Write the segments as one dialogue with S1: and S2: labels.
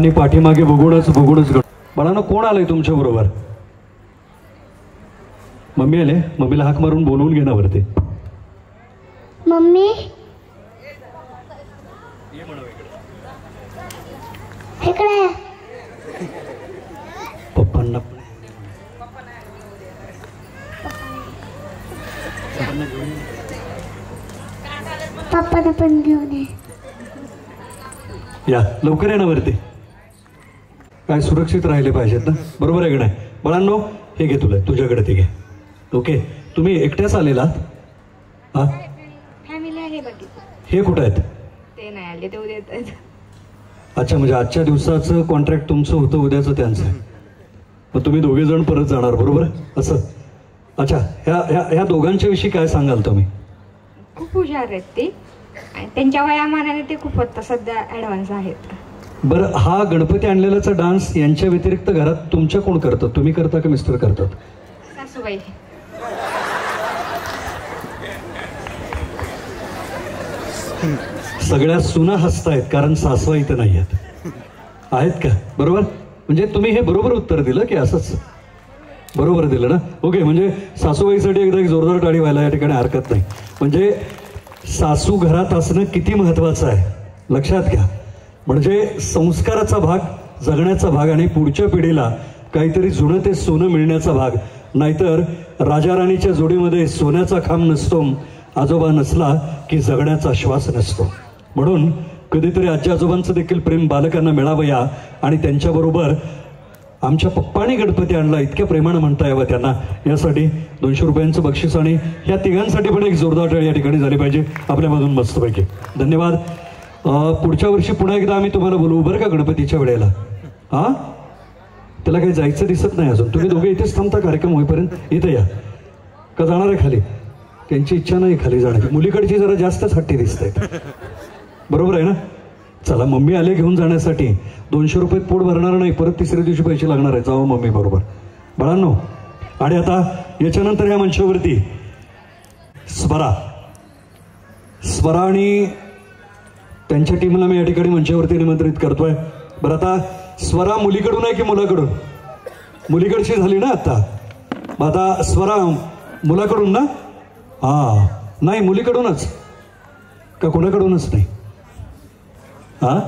S1: आणि पाठीमागे बघूनच बाळांनो कोण आलंय तुमच्या बरोबर? मम्मी आले. मम्मीला हाक मारून बोलवून घे ना वरती.
S2: मम्मी इकडे.
S1: पप्पांना
S2: पप्पांना पण घेऊन ये.
S1: या लवकर या ना वरती. काय सुरक्षित राहिले पाहिजेत ना, बरोबर आहे की नाही? बाळांनो हे घे, तुला तुझ्याकडे ते घे. ओके, तुम्ही एकट्याच आलेलात? हा,
S3: फॅमिली आहे बाकी.
S1: हे कुठं आहेत?
S3: ते नाही आले, ते उद्या येतात.
S1: अच्छा, म्हणजे आजच्या दिवसाचं कॉन्ट्रॅक्ट तुमचं होतं, उद्याचं त्यांचं आहे. मग तुम्ही दोघे जण परत जाणार, बरोबर असं? अच्छा, ह्या दोघांच्या विषयी काय सांगाल तुम्ही?
S3: खूप हुशार आहेत ते आणि त्यांच्या वयामानाने ते खूप आता सध्या ॲडव्हान्स आहेत.
S1: बरं, हा गणपती आणलेलाचा डान्स यांच्या व्यतिरिक्त घरात तुमच्या कोण करतात? तुम्ही करता का मिस्टर करतात?
S3: सासूबाई.
S1: सगळ्या सुना हसतायत कारण सासवा इथं नाही आहेत का? बरोबर, म्हणजे तुम्ही हे बरोबर उत्तर दिलं की असंच बरोबर दिलं ना? ओके, म्हणजे सासूबाईसाठी एकदा एक जोरदार टाळी व्हायला या ठिकाणी हरकत नाही. म्हणजे सासू घरात असणं किती महत्वाचं आहे लक्षात घ्या. म्हणजे संस्काराचा भाग, जगण्याचा भाग आणि पुढच्या पिढीला काहीतरी जुनं ते सोनं मिळण्याचा भाग. नाहीतर राजा राणीच्या जोडीमध्ये सोन्याचा खांब नसतो, आजोबा नसला की जगण्याचा श्वास नसतो. म्हणून कधीतरी आजी आजोबांचं देखील प्रेम बालकांना मिळावं या, आणि त्यांच्याबरोबर आमच्या पप्पांनी गणपती आणला इतक्या प्रेमानं म्हणता यावं त्यांना, यासाठी 200 रुपयांचं बक्षीस आणि या तिघांसाठी पण एक जोरदार टाळी या ठिकाणी झाली पाहिजे आपल्यामधून मस्तपैकी. धन्यवाद. पुढच्या वर्षी पुन्हा एकदा आम्ही तुम्हाला बोलवू बरं का गणपतीच्या वेळेला. हां, त्याला काही जायचं दिसत नाही अजून. तुम्ही दोघे इथेच थांबता कार्यक्रम होईपर्यंत. इथं या का जाणार आहे खाली? त्यांची इच्छा नाही खाली जाण्याची. मुलीकडची जरा जास्तच हट्टी दिसते, बरोबर आहे ना? चला, मम्मी आले घेऊन जाण्यासाठी. 200 रुपये पोट भरणार नाही, परत तिसऱ्या दिवशी पैसे लागणार आहे. जावं मम्मी बरोबर बाळांनो. आणि आता याच्यानंतर या मंचावरती स्वरा आणि त्यांच्या टीमला मी या ठिकाणी मंचावरती निमंत्रित करतोय. बरं, आता स्वरा मुलीकडून आहे की मुलाकडून? मुलीकडची झाली ना आता. मग आता स्वरा मुलाकडून ना? हा, नाही मुलीकडूनच का कोणाकडूनच नाही? हा,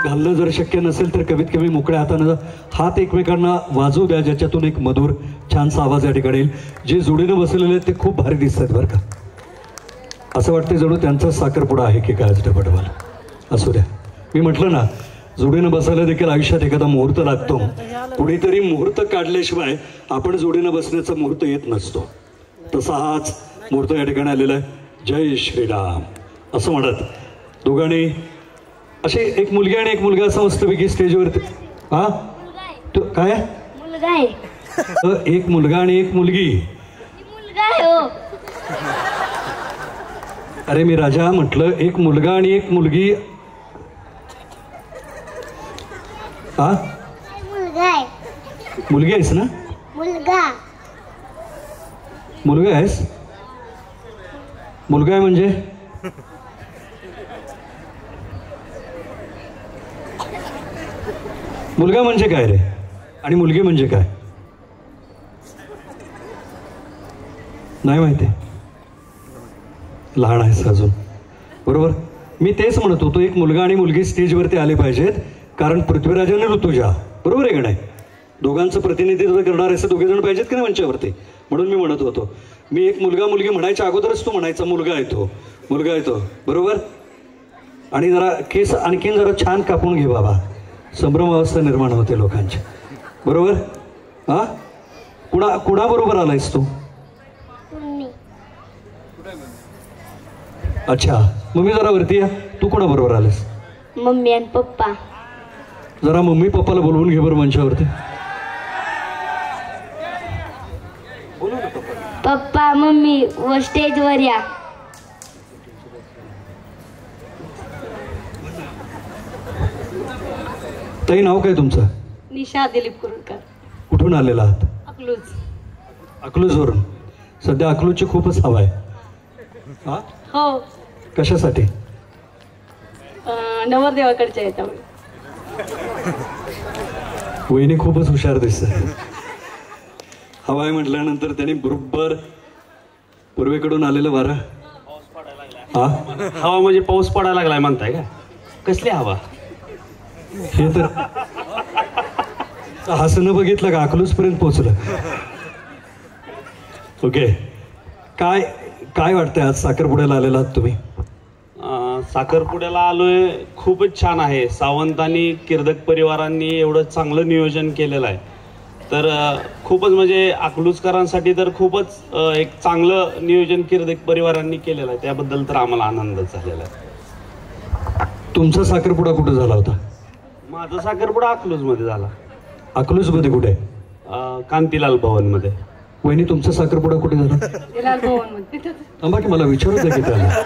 S1: घालणं जर शक्य नसेल तर कमीत कमी मोकळ्या हातानं हात एकमेकांना वाजवू द्या, ज्याच्यातून एक मधुर छानसा आवाज या ठिकाणी येईल. जे जोडीनं बसलेले आहेत ते खूप भारी दिसतात बरं का. असं वाटतं जणू त्यांचा साखरपुडा आहे की काय डबडवाला. असू द्या, मी म्हटलं ना, जोडीनं बसायला देखील आयुष्यात एखादा मुहूर्त लागतो. कुणीतरी मुहूर्त काढल्याशिवाय आपण जोडीनं बसण्याचा मुहूर्त येत नसतो. तसा हाच मुहूर्त या ठिकाणी आलेला आहे. जय श्रीराम असं म्हणत दोघांनी अशी एक मुलगी आणि एक मुलगा असं मस्तपैकी स्टेजवरती. हा, तो काय
S2: मुलगा आहे?
S1: एक मुलगा आणि एक मुलगी.
S2: मुलगा आहे हो.
S1: अरे मी राजा म्हटलं एक मुलगा आणि एक मुलगी. हा,
S2: मुलगा आहे.
S1: मुलगी आहेस ना?
S2: मुलगा.
S1: मुलगा आहेस? मुलगा आहे म्हणजे मुलगा म्हणजे काय रे? आणि मुलगी म्हणजे काय? नाही माहिती? लहान आहेस अजून, बरोबर. मी तेच म्हणत होतो, एक मुलगा आणि मुलगी स्टेजवरती आले पाहिजेत, कारण पृथ्वीराज आणि ऋतुजा, बरोबर आहे का नाही? दोघांचं प्रतिनिधित्व करणारे असे दोघे जण पाहिजेत की नाही मंचावरती. म्हणून मी म्हणत होतो, मी एक मुलगा मुलगी म्हणायच्या अगोदरच तू म्हणायचा मुलगा आहे तो, मुलगा आहे तो, बरोबर. आणि जरा केस आणखीन जरा छान कापून घे बाबा, संभ्रम अवस्था निर्माण होते लोकांची, बरोबर. हा, कुणाबरोबर आलायस तू?
S2: मम्मी.
S1: अच्छा, मम्मी जरा वरती या. तू कोणाबरोबर आलास?
S2: मम्मी आणि पप्पा.
S1: जरा मम्मी पप्पाला बोलवून घे बरं मंचावरती.
S2: पप्पा मम्मी व स्टेजवर या.
S1: ताई, नाव काय तुमचं?
S3: निशा दिलीप कुरुडकर.
S1: कुठून आलेला आहात?
S3: अकलूज.
S1: अकलूजवरून. सध्या अकलूजची खूपच हवा आहे. हा,
S3: हो,
S1: कशासाठी?
S3: नवरदेवाकडच्या येतात.
S1: वहिनी खूपच हुशार दिसत. हवा आहे म्हटल्यानंतर त्यांनी बरोबर पूर्वेकडून आलेलं वारा. हा,
S4: हवा म्हणजे पाऊस पडायला लागलाय म्हणताय का? कसली हवा?
S1: हे तर हसणं बघितलं का? अकलूज पर्यंत पोहोचलं. ओके, काय काय वाटतंय आज साखरपुड्याला आलेला आहात तुम्ही?
S4: साखरपुड्याला आलोय, खूपच छान आहे. सावंत आणि किर्दक परिवारांनी एवढं चांगलं नियोजन केलेलं आहे, तर खूपच म्हणजे अकलूजकरांसाठी तर खूपच एक चांगलं नियोजन किर्दक परिवारांनी केलेलं आहे. त्याबद्दल तर आम्हाला आनंदच झालेला आहे.
S1: तुमचा साखरपुडा कुठे झाला होता?
S4: माझा साखरपुडा अकलूजमध्ये झाला.
S1: अकलूजमध्ये कुठे?
S4: कांतीलाल भवनमध्ये.
S1: वहिनी, तुमचा साखरपुडा कुठे झाला? थांबा की मला विचारू द्या की त्याला.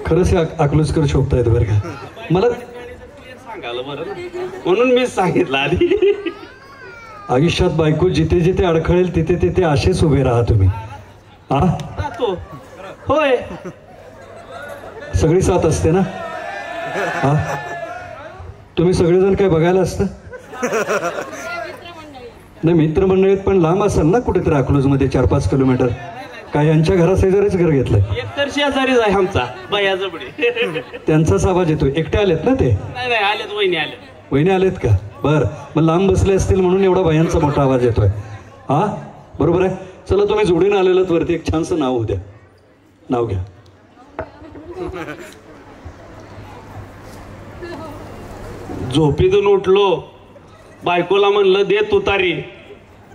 S1: खरंच हे अकलूजकर शोभतायत बरं का. मला
S4: सांगायला बरं ना, म्हणून मीच सांगितलं आधी.
S1: आयुष्यात बायको जिथे जिथे अडखळेल तिथे तिथे असेच उभे राहा तुम्ही. हा,
S4: राहतो. होय,
S1: सगळी साथ असते ना. हा, तुम्ही सगळेजण काय बघायला असतं? नाही, मित्रमंडळीत पण लांब असाल ना कुठेतरी अकलूजमध्ये 4-5 किलोमीटर. काय यांच्या घराशेजारीच घर घेतलंय?
S4: एकतर शेजारीच आहे आमचा बाया जबडी.
S1: त्यांचाच आवाज येतो. एकटे आलेत ना ते?
S4: नाही नाही, आलेत वहिनी आलेत.
S1: वहिनी आलेत का? बर, मग लांब बसले असतील म्हणून एवढा बायांचा मोठा आवाज येतोय. हा, बरोबर आहे. चला, तुम्ही जोडीनं आलेलं वरती एक छानसं नाव द्या. नाव घ्या.
S4: झोपेतून उठलो, बायकोला म्हणलं दे तुतारी.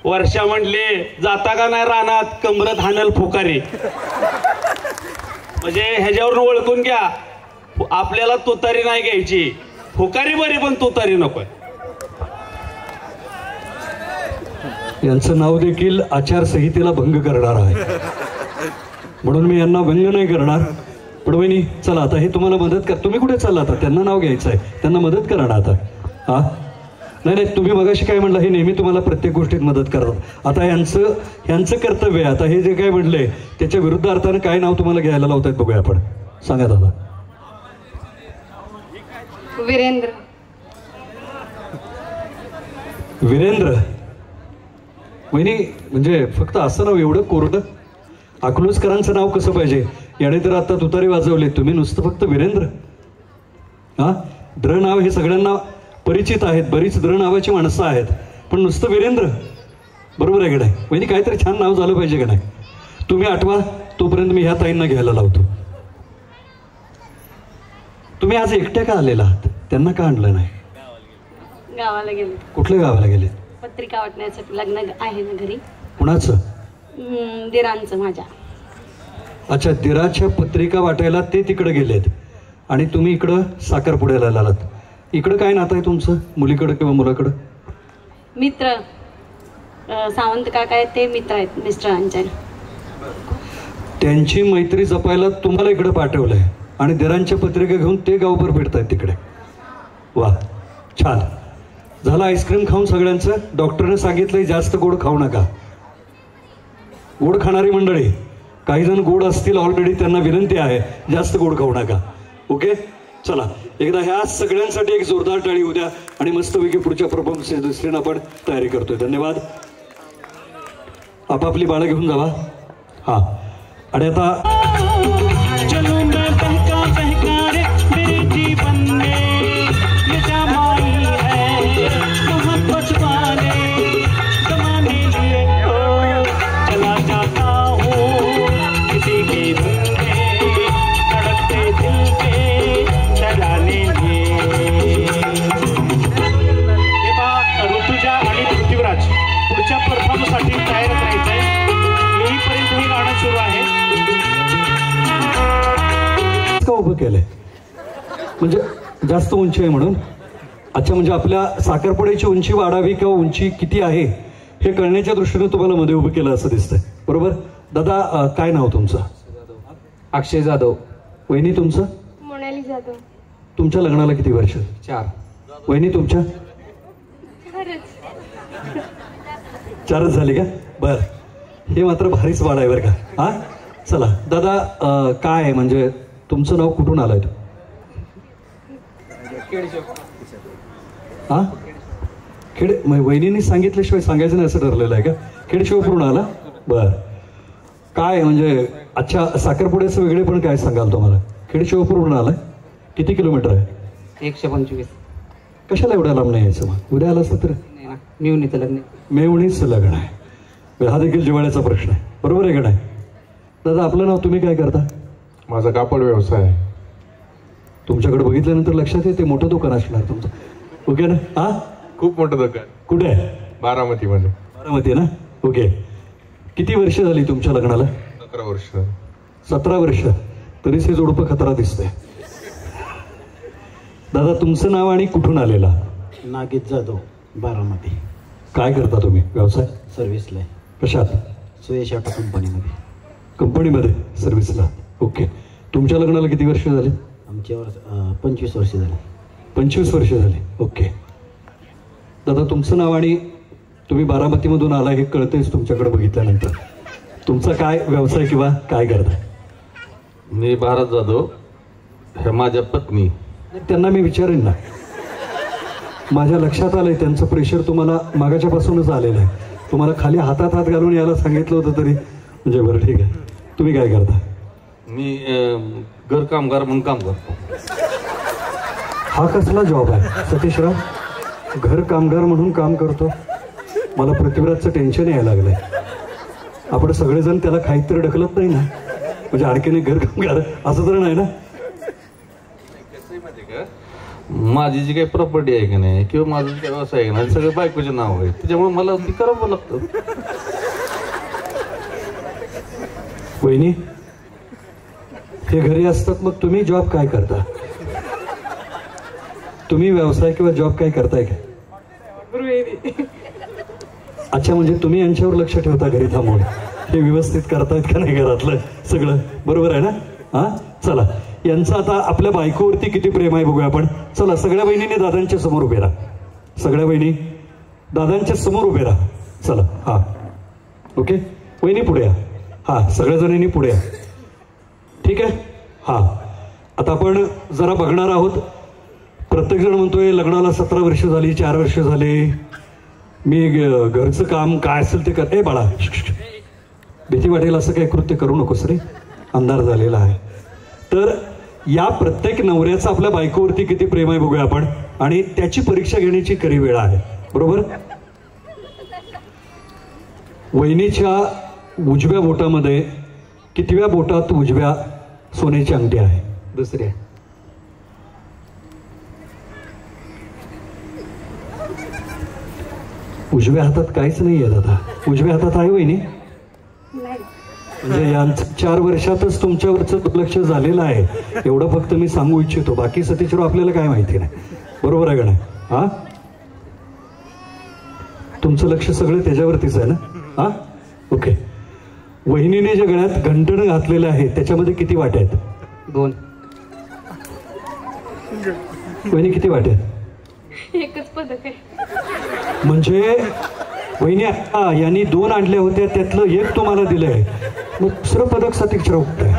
S4: वर्षा म्हणले जाता का नाही रानात, कमरत हाणल फुकारी. म्हणजे ह्याच्यावरून ओळखून घ्या, आपल्याला तुतारी नाही घ्यायची, फुकारी बरी पण तुतारी नकोय.
S1: यांचं नाव देखील आचारसंहितेला भंग करणार आहे, म्हणून मी यांना व्यंग नाही करणार. पण वहिनी, चला आता हे तुम्हाला मदत कर. तुम्ही कुठे चालला आता? त्यांना नाव घ्यायचं आहे, त्यांना मदत करा ना आता. हा, नाही नाही, तुम्ही मगाशी काय म्हणला, हे नेहमी तुम्हाला प्रत्येक गोष्टीत मदत करतात. आता यांचं कर्तव्य आहे. आता हे जे काय म्हणले त्याच्या विरुद्ध अर्थानं काय नाव तुम्हाला घ्यायला लावतायत बघूया आपण. सांगा दादा.
S3: वीरेंद्र.
S1: वीरेंद्र. वहिनी, म्हणजे फक्त असं नाव एवढं कोरडं? अकलूजकरांचं नाव कसं पाहिजे? याने तर आता तुतारी वाजवले, तुम्ही नुसतं फक्त वीरेंद्र. हा, द्र नाव हे सगळ्यांना परिचित आहेत, बरीच द्र नावाची माणसं आहेत, पण नुसतं वीरेंद्र, बरोबर आहे का नाही? वहिनी, काहीतरी छान नाव झालं पाहिजे का नाही? तुम्ही आठवा, तोपर्यंत मी ह्या ताईंना घ्यायला लावतो. तुम्ही आज एकट्या का आलेला आहात? त्यांना का आणलं नाही?
S3: गावाला गेले.
S1: कुठल्या गावाला गेले?
S3: पत्रिका वाटण्यासाठी. लग्न आहे ना घरी.
S1: कुणाचं?
S3: दिरांचं माझ्या.
S1: अच्छा, दिराच्या पत्रिका वाटायला ते तिकडे गेलेत आणि तुम्ही इकडं साखरपुड्याला आलात. इकडं काय नातं आहे तुमचं मुलीकडं किंवा मुलाकडं?
S3: मित्र. सावंत काका आहेत, ते मित्र आहेत मिस्टरांचे.
S1: त्यांची मैत्री जपायला तुम्हाला इकडे पाठवलंय आणि दिरांच्या पत्रिका घेऊन ते गावभर भेटतायत तिकडे. वा, छान झालं. आईस्क्रीम खाऊन सगळ्यांचं. डॉक्टरने सांगितलंय जास्त गोड खाऊ नका. गोड खाणारी मंडळी, काही जण गोड असतील ऑलरेडी, त्यांना विनंती आहे जास्त गोड खाऊ नका. ओके, चला एकदा ह्या सगळ्यांसाठी एक जोरदार टाळी होऊ द्या आणि मस्तपैकी पुढच्या परफॉर्मन्सच्या दृष्टीने आपण तयारी करतोय. धन्यवाद. आपापली बाळं घेऊन जावा. हा, आणि आता
S4: पुढच्या परफॉर्मन्ससाठी तयार करायचंय. येईपर्यंत हे गाणं सुरू आहे.
S1: का उभं केलंय? म्हणजे जास्त उंची आहे म्हणून? अच्छा, म्हणजे आपल्या साखरपुड्याची उंची वाढावी किंवा उंची किती आहे हे कळण्याच्या दृष्टीने तुम्हाला मध्ये उभं केलं असं दिसतंय, बरोबर? दादा, काय नाव तुमचं?
S5: अक्षय जाधव.
S1: वहिनी तुमचं?
S2: मोनाली जाधव.
S1: तुमच्या लग्नाला किती वर्ष?
S5: 4.
S1: वहिनी तुमच्या? 4च झाली का? बर, हे मात्र भारीच वाढ आहे बरं का. हा, चला दादा, काय आहे म्हणजे तुमचं नाव कुठून आलंय? हा, खेड. वहिनींनी सांगितल्याशिवाय सांगायचं नाही असं ठरलेलं आहे का? खेडशिवापूरून आला? बर, काय म्हणजे अच्छा, साखरपुड्याचं वेगळे पण काय सांगाल तुम्हाला? खेडशिवापूरून आलाय? किती किलोमीटर आहे?
S5: 125.
S1: कशाला एवढ्या लांब नाही यायचं? मग उद्या आलं असतं तर?
S5: मिळून लग्न.
S1: मेवणीच लग्न आहे. हा देखील जिव्हाळ्याचा प्रश्न आहे, बरोबर आहे का नाही? दादा, आपलं नाव? तुम्ही काय करता?
S6: माझा कापड व्यवसाय आहे.
S1: तुमच्याकडे बघितल्यानंतर लक्षात येते मोठं दुकान असणार तुमचं. ओके ना? हा,
S6: खूप मोठं दुकान.
S1: कुठे आहे?
S6: बारामतीमध्ये.
S1: बारामती ना? ओके. किती वर्ष झाली तुमच्या लग्नाला?
S6: 17 वर्ष.
S1: 17 वर्ष. तरीच हे जोडपं खतरा दिसतंय. दादा, तुमचं नाव आणि कुठून आलेला?
S7: नागेश जाधव, बारामती.
S1: काय करता तुम्ही व्यवसाय?
S7: सर्व्हिसला आहे.
S1: कशात?
S7: सुयश ऑटो कंपनीमध्ये.
S1: कंपनीमध्ये सर्व्हिसला. ओके. तुमच्या लग्नाला किती वर्ष झाले?
S7: आमच्यावर 25 वर्ष झाली.
S1: 25 वर्ष झाले. ओके. दादा, तुमचं नाव आणि तुम्ही बारामतीमधून आला हे कळतेच तुमच्याकडे बघितल्यानंतर. तुमचा काय व्यवसाय किंवा काय करता?
S8: मी भारत जाधव, हे माझ्या पत्नी.
S1: त्यांना मी विचारेन ना. माझ्या लक्षात आलंय त्यांचं प्रेशर तुम्हाला मागाच्या पासूनच आलेलं आहे. तुम्हाला खाली हातात हात घालून यायला सांगितलं होतं तरी म्हणजे बरं, ठीक आहे. तुम्ही काय करता?
S8: मी घर कामगार म्हणून काम करतो.
S1: हा कसला जॉब आहे सतीशराव? घर कामगार म्हणून काम करतो? मला पृथ्वीराजचं टेन्शन यायला लागलंय. आपण सगळेजण त्याला काहीतरी ढकलत नाही ना? म्हणजे आणखीन घर कामगार असं तर नाही ना?
S8: माझी जी काही प्रॉपर्टी आहे की नाही किंवा माझं जे व्यवसाय आहे ना, सगळे बायकोचे नाव आहे, त्याच्यामुळे मला ती करावं लागतं.
S1: वहिनी, हे घरी असतात, मग तुम्ही जॉब काय करता? तुम्ही व्यवसाय किंवा जॉब काय करताय का? अच्छा, म्हणजे तुम्ही यांच्यावर लक्ष ठेवता घरी थांबून, हे व्यवस्थित करतायत का नाही घरातलं सगळं, बरोबर आहे ना? हा, चला, यांचं आता आपल्या बायकोवरती किती प्रेम आहे बघूया आपण. चला, सगळ्या बहिणींनी दादांच्या समोर उभे राहा. सगळ्या बहिणी दादांच्या समोर उभे राहा. चला, हा, ओके. वहिनी पुढे या. हा, सगळ्या जणींनी पुढे या. ठीक आहे. हा, आता आपण जरा बघणार आहोत. प्रत्येक जण म्हणतोय लग्नाला 17 वर्ष झाली, 4 वर्ष झाले, मी घरचं काम काय असेल ते कर. ए बाळा, भीती वाटेल असं काही कृत्य करू नकोस रे, अंधार झालेला आहे. तर या प्रत्येक नवऱ्याचं आपल्या बायकोवरती किती प्रेम आहे बघूया आपण, आणि त्याची परीक्षा घेण्याची खरी वेळ आहे, बरोबर? वहिनीच्या उजव्या बोटामध्ये कितव्या बोटात उजव्या सोन्याची अंगठी आहे? दुसऱ्या. उजव्या हातात काहीच नाही आहे दादा. उजव्या हातात आहे वहिनी? म्हणजे यांचं 4 वर्षातच तुमच्यावरचं दुर्लक्ष झालेलं आहे, एवढं फक्त मी सांगू इच्छितो. बाकी सतीशराव आपल्याला काय माहिती नाही, बरोबर आहे का नाही? हा, तुमचं लक्ष सगळं त्याच्यावरतीच आहे ना? हा, ओके. वहिनीने ज्या गळ्यात घंटण घातलेलं आहे त्याच्यामध्ये किती वाट्या आहेत?
S5: 2.
S1: वहिनी, किती वाट्या आहेत?
S3: एकच पदक आहे.
S1: म्हणजे वहिनी यांनी 2 आणल्या होत्या, त्यातलं एक तुम्हाला दिलंय, मग दुसरं पदकसाठी विचारवतंय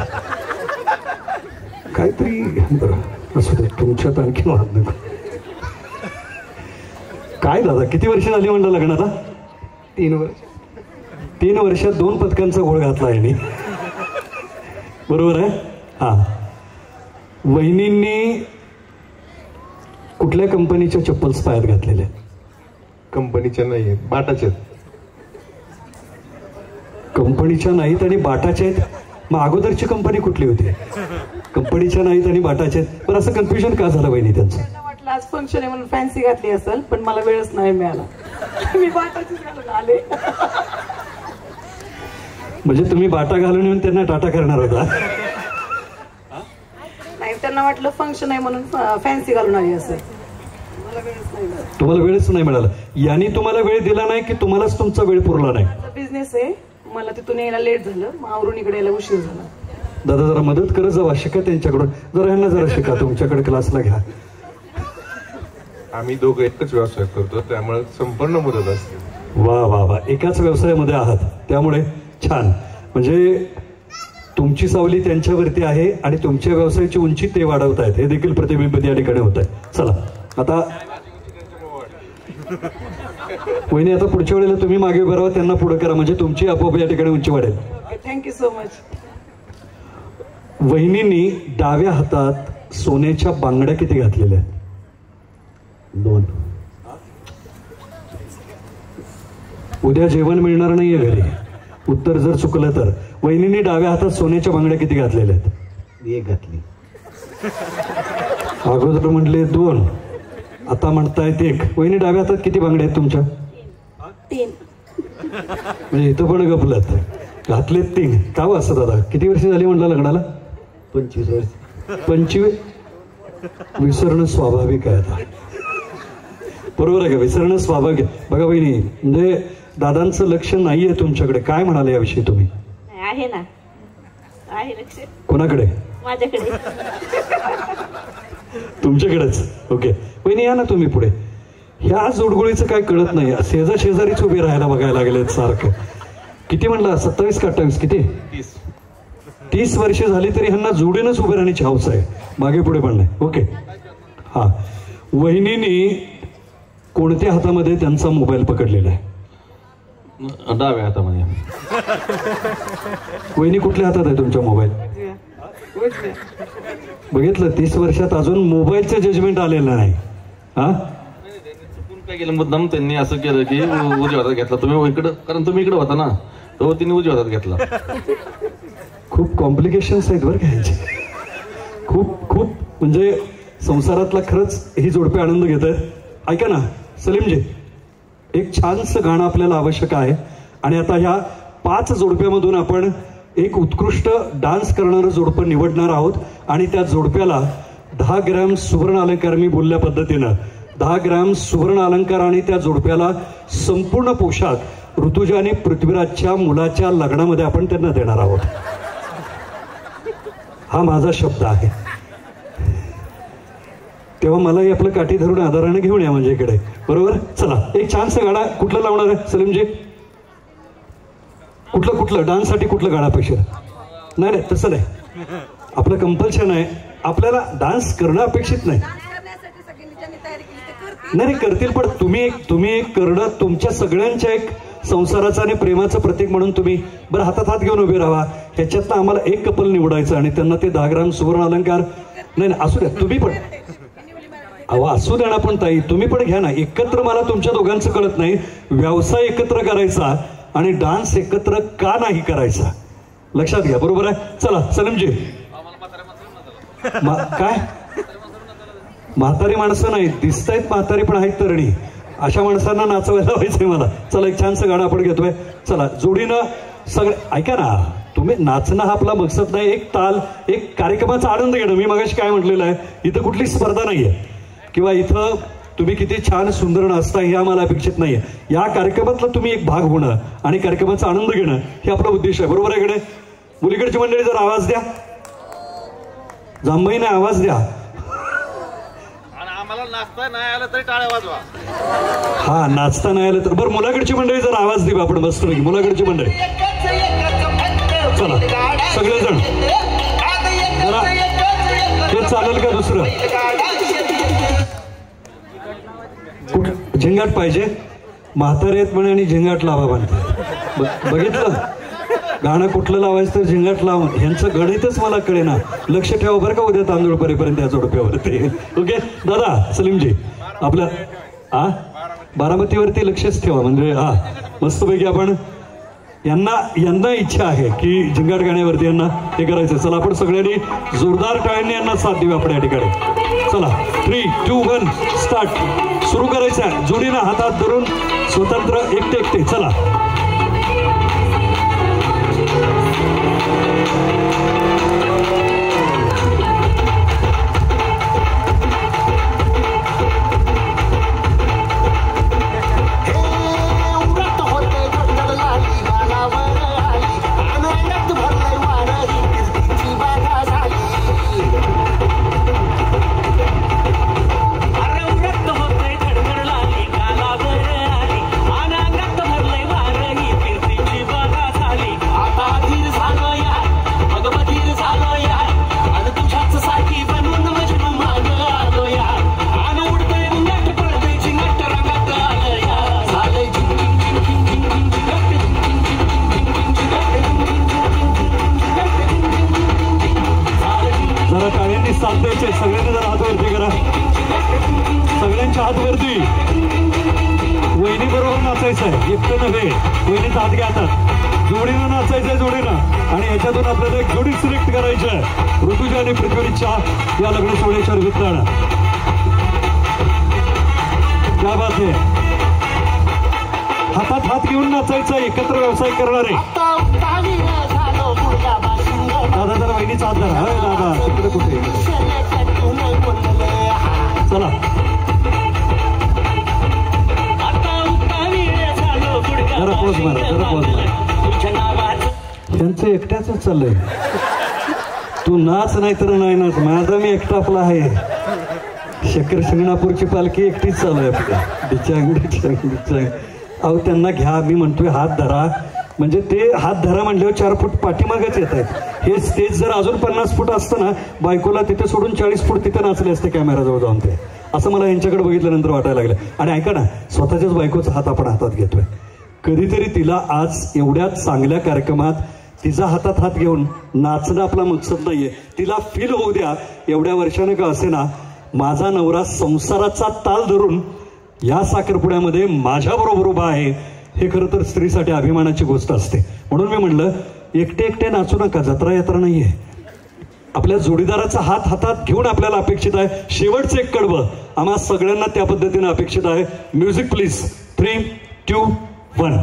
S1: काहीतरी. बरं असू दे, तुमच्यात आणखी वाद नको. काय दादा, किती वर्ष झाली म्हणलं लग्नाला?
S5: 3 वर्ष.
S1: 3 वर्षात 2 पदकांचा गोळ घातला यांनी, बरोबर आहे? हा. वहिनींनी कुठल्या कंपनीच्या चप्पल्स पायात घातलेल्या?
S6: कंपनीच्या नाही, बाटाच्या.
S1: कंपनीच्या नाहीत आणि बाटाच्या आहेत. मग अगोदरची कंपनी कुठली होती? कंपनीच्या नाहीत आणि बाटाच्या आहेत. पण असं कन्फ्युजन का झालं वहिनी त्यांचं?
S9: वाटलं आज फंक्शन आहे म्हणून फॅन्सी घातली असेल, पण मला वेळच नाही मिळाला. मी बाटाची घालून आले.
S1: म्हणजे तुम्ही बाटा घालून येऊन त्यांना टाटा करणार होता?
S9: नाही, त्यांना वाटलं फंक्शन आहे म्हणून फॅन्सी घालून आली असेल. मला वेळच नाही मिळाला.
S1: तुम्हाला वेळच नाही मिळाला. यांनी तुम्हाला वेळ दिला नाही की तुम्हालाच तुमचा वेळ पुरला नाही?
S9: बिझनेस आहे, मला तिथून यायला लेट झालं, मग आवरून इकडे यायला उशीर झाला.
S1: दादा जरा मदत करत जावा, शिका त्यांच्याकडून जरा, ह्यांना जरा शिका, तुमच्याकडे क्लासला घ्या.
S6: आम्ही दोघं एकच व्यवसाय करतो, त्यामुळे संपूर्ण मदत असते.
S1: वा वा वा, एकाच व्यवसायामध्ये आहात, त्यामुळे छान. म्हणजे तुमची सावली त्यांच्यावरती आहे आणि तुमच्या व्यवसायाची उंची ते वाढवतायत, हे देखील प्रतिबिंबित या ठिकाणी होत आहे. चला आता वहिनी, आता पुढच्या वेळेला तुम्ही मागे उभे राहा, त्यांना पुढे करा, म्हणजे तुमची आपोआप या ठिकाणी उंची वाढेल.
S9: Thank you so much.
S1: वहिनींनी डाव्या हातात सोन्याच्या बांगड्या किती घातलेल्या?
S7: 2.
S1: उद्या जेवण मिळणार नाहीये घरी, उत्तर जर चुकलं तर. वहिनींनी डाव्या हातात सोन्याच्या बांगड्या किती घातलेल्या आहेत?
S7: 1 घातली.
S1: अगोदर म्हटले 2, आता म्हणतायत 1. वहिनी, डाव्या हातात किती बांगड्या आहेत तुमच्या?
S2: 3.
S1: म्हणजे इथं पण गपलत, घातलेत 3. का हो असं दादा? किती वर्ष झाली म्हणलं लग्नाला?
S7: 25 वर्ष.
S1: 25. विसरणं स्वाभाविक आहे आता, बरोबर आहे का? विसरणं स्वाभाविक आहे. बघा बहिणी, म्हणजे दादांचं लक्ष नाहीये तुमच्याकडे. काय म्हणाले याविषयी तुम्ही?
S2: आहे ना, आहे लक्ष.
S1: कोणाकडे?
S2: माझ्याकडे.
S1: तुमच्याकडेच. ओके वहिनी, या ना तुम्ही पुढे. ह्या जोडगोळीचं काय कळत नाही, शेजारीच उभे राहायला बघायला लागले सारखं. किती म्हणला? 27 का 28? किती? 30 वर्ष झाली तरी ह्यांना जोडीनंच उभे राहण्याची हौस आहे, मागे पुढे पण नाही. ओके. हा, वहिनीनी कोणत्या हातामध्ये त्यांचा मोबाईल पकडलेला आहे?
S8: डाव्या हातामध्ये.
S1: वहिनी, कुठल्या हातात आहे तुमचा मोबाईल? बघितलं, 30 वर्षात अजून मोबाईलचं जजमेंट आलेलं नाही. हा,
S8: काय केलं मुद्दाम त्यांनी असं केलं की उजव्या हातात घेतला तुम्ही इकडं, कारण तुम्ही इकडे होता ना, तो तिने उजव्या हातात घेतला.
S1: खूप कॉम्प्लिकेशन्स आहेत बरं का ह्यांचे, खूप खूप. म्हणजे संसारातला खरंच ही जोडपे आनंद घेत आहेत. ऐका ना सलीमजी, एक छानसं गाणं आपल्याला आवश्यक आहे आणि आता ह्या 5 जोडप्यामधून आपण एक उत्कृष्ट डान्स करणारं जोडपं निवडणार आहोत आणि त्या जोडप्याला 10 ग्रॅम सुवर्ण अलंकार, मी बोलल्या पद्धतीनं 10 ग्रॅम सुवर्ण अलंकार आणि त्या जोडप्याला संपूर्ण पोशाख ऋतुजा आणि पृथ्वीराजच्या मुलाच्या लग्नामध्ये आपण त्यांना देणार आहोत. हा माझा शब्द आहे. तेव्हा मलाही आपलं काठी धरून आधाराने घेऊन या म्हणजे इकडे, बरोबर? चला, एक छानसं गाणं कुठलं लावणार आहे सलीमजी? कुठलं डान्ससाठी कुठलं गाणं अपेक्षित? नाही तसं नाही, आपलं कंपल्शन आहे, आपल्याला डान्स करणं अपेक्षित नाही. नाही करतील, पण तुम्ही एक करणं तुमच्या सगळ्यांच्या एक संसाराचं आणि प्रेमाचं प्रतीक म्हणून तुम्ही बरं हातात हात घेऊन उभे राहा. ह्याच्यातनं आम्हाला एक कपल निवडायचं आणि त्यांना ते 10 ग्राम सुवर्ण अलंकार. नाही असू द्या, तुम्ही पण अहो असू द्या ना, पण ताई तुम्ही पण घ्या ना एकत्र. मला तुमच्या दोघांचं कळत नाही, व्यवसाय एकत्र करायचा आणि डान्स एकत्र का नाही करायचा, लक्षात घ्या, बरोबर आहे? चला सलीमजी. काय म्हातारी माणसं नाही दिसतायत, म्हातारी पण आहेत तरणी, अशा माणसांना नाचवायला व्हायचंय मला. चला, एक छानसं गाणं आपण घेतोय. चला जोडीनं सगळं. ऐका ना, तुम्ही नाचणं हा आपला मकसद नाही, एक ताल, एक कार्यक्रमाचा आनंद घेणं. मी मगाशी काय म्हटलेलं आहे, इथं कुठली स्पर्धा नाहीये किंवा इथं तुम्ही किती छान सुंदर नाचता हे आम्हाला अपेक्षित नाहीये. या कार्यक्रमातला तुम्ही एक भाग होणं आणि कार्यक्रमाचा आनंद घेणं हे आपला उद्देश आहे, बरोबर आहे? इकडे मुलीकडची मंडळी जर आवाज द्या, जांभईने आवाज द्या.
S8: नाचता नाही आलं तरी टाळ्या वाजवा.
S1: हा नाचता नाही आलं तर बरं. मुलाकडची मंडळी जर आवाज देऊ आपण मस्त पैकी. मुलाकडची मंडळी चला सगळेजण जरा. हे चालेल का दुसरं? झिंगाट पाहिजे. म्हातारे आहेत म्हणे आणि झिंगाट लावा म्हणते. बघितलं गाणं कुठलं लावायचं तर झिंगाट लावून. ह्यांचं गणितच मला कळेना. लक्ष ठेवा बरं का उद्या तांदूळ परेपर्यंत या जोडप्यावरती. ओके दादा सलीमजी आपलं हा बारामतीवरती लक्षच ठेवा. म्हणजे हा मस्तपैकी आपण यांना इच्छा आहे की झिंगाट गाण्यावरती यांना हे करायचं. चला आपण सगळ्यांनी जोरदार टाळ्यांनी यांना साथ देऊ आपण या ठिकाणी. चला 3, 2, 1 स्टार्ट. सुरू करायचं आहे जोडीनं हातात धरून स्वतंत्र एकटे एकटे. चला सगळ्यांनी जरा हात वरती करा. सगळ्यांच्या हात वरती. वहिनी बरोबर नाचायचं आहे. एकटं नव्हे. वहिनीचा हात घ्या हातात. जोडीनं नाचायचंय जोडीनं. आणि याच्यातून आपल्याला एक जोडी सिलेक्ट करायची आहे. ऋतुजा आणि पृथ्वीच्या या लग्न सोहळ्याच्या निमित्तानं. क्या बात आहे. हातात हात घेऊन नाचायचं. एकत्र व्यवसाय करणारे दादा जरा वहिनीचा हात धरा. दादा तिकडे कुठे. चला जरा पोज मारा. जरा पोज मारा. त्यांचं एकट्याच चाललंय. तू नाच नाही तर नाही नाच. माझा मी एकटा आपला आहे. शक्कर शिंगणापूरची पालखी एकटीच चालू आहे आपल्या. डिचांग डिचांग डिचांग. अहो त्यांना घ्या. मी म्हणतोय हात धरा. म्हणजे ते हात धरा म्हणल्यावर 4 फूट पाठीमागच येत आहेत. हे स्टेज जर अजून 50 फूट असतं ना बायकोला तिथे सोडून 40 फूट तिथे नाचले असते कॅमेराजवळ जाऊन. ते असं मला यांच्याकडे बघितल्यानंतर वाटायला लागलं. आणि ऐका ना स्वतःच्याच बायकोचा हात आपण हातात घेतोय. कधीतरी तिला आज एवढ्या चांगल्या कार्यक्रमात तिचा हातात हात घेऊन नाचणं आपला मकसद नाहीये. तिला फील होऊ द्या एवढ्या वर्षानं का असे ना माझा नवरा संसाराचा ताल धरून या साखरपुड्यामध्ये माझ्या बरोबर उभा आहे. हे खरं तर स्त्रीसाठी अभिमानाची गोष्ट असते. म्हणून मी म्हणलं एकटे एकटे नाचू नका. जत्रा यात्रा नाहीये. आपल्या जोडीदाराचा हात हातात घेऊन आपल्याला अपेक्षित आहे. शेवटचं एक कडवं आम्हा सगळ्यांना त्या पद्धतीने अपेक्षित आहे. Music please. 3, 2, 1.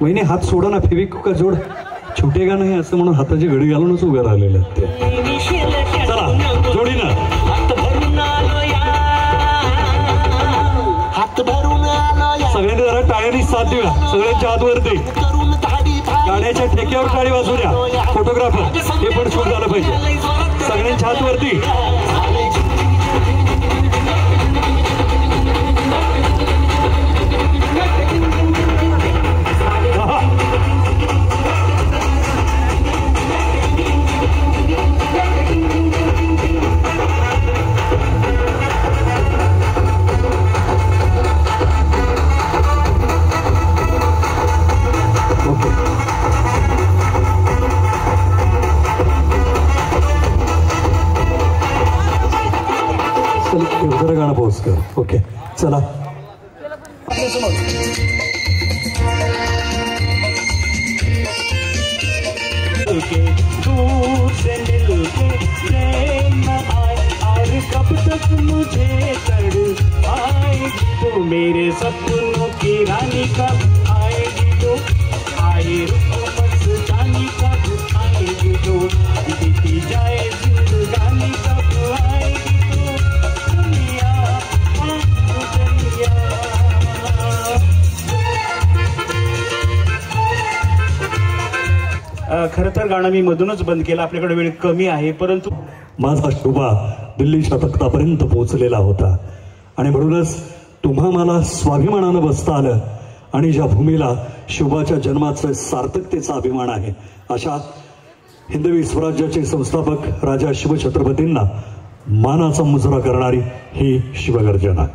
S1: वहिनी हात सोडा ना. फेविक का जोड छोटे का नाही असं म्हणून हाताची घडी घालूनच उभे राहिलेले आहेत ते. चला जोडीनं सगळ्यांनी जरा टाळ्यांनी साथ देऊया. सगळ्यांच्या हातवरती. गाण्याच्या ठेक्यावर टाळी वाजू द्या. फोटोग्राफर हे पण शूट झालं पाहिजे. सगळ्यांच्या हातवरती. जरा गाणं पोच कर. ओके चला. दूर से मिलके चैन आए और कब तक मुझे तड़ आएगी तो मेरे सपनों की रानी कब आएगी तो आए मस्तानी कब आएगी तो बीती जाए जिंदगानी कब आएगी तो दुनिया
S10: खरं तर गाणं मी मधूनच बंद केलं, आपल्याकडे वेळ कमी आहे, परंतु
S1: माझा शुभा दिल्लीच्या तख्तापर्यंत पोहोचलेला होता आणि म्हणूनच तुम्हा मला स्वाभिमानानं बसता आलं आणि ज्या भूमीला शुभाच्या जन्माचं सार्थकतेचा अभिमान आहे अशा हिंदवी स्वराज्याचे संस्थापक राजा शिवछत्रपतींना मानाचा मुजरा करणारी ही शिवगर्जना.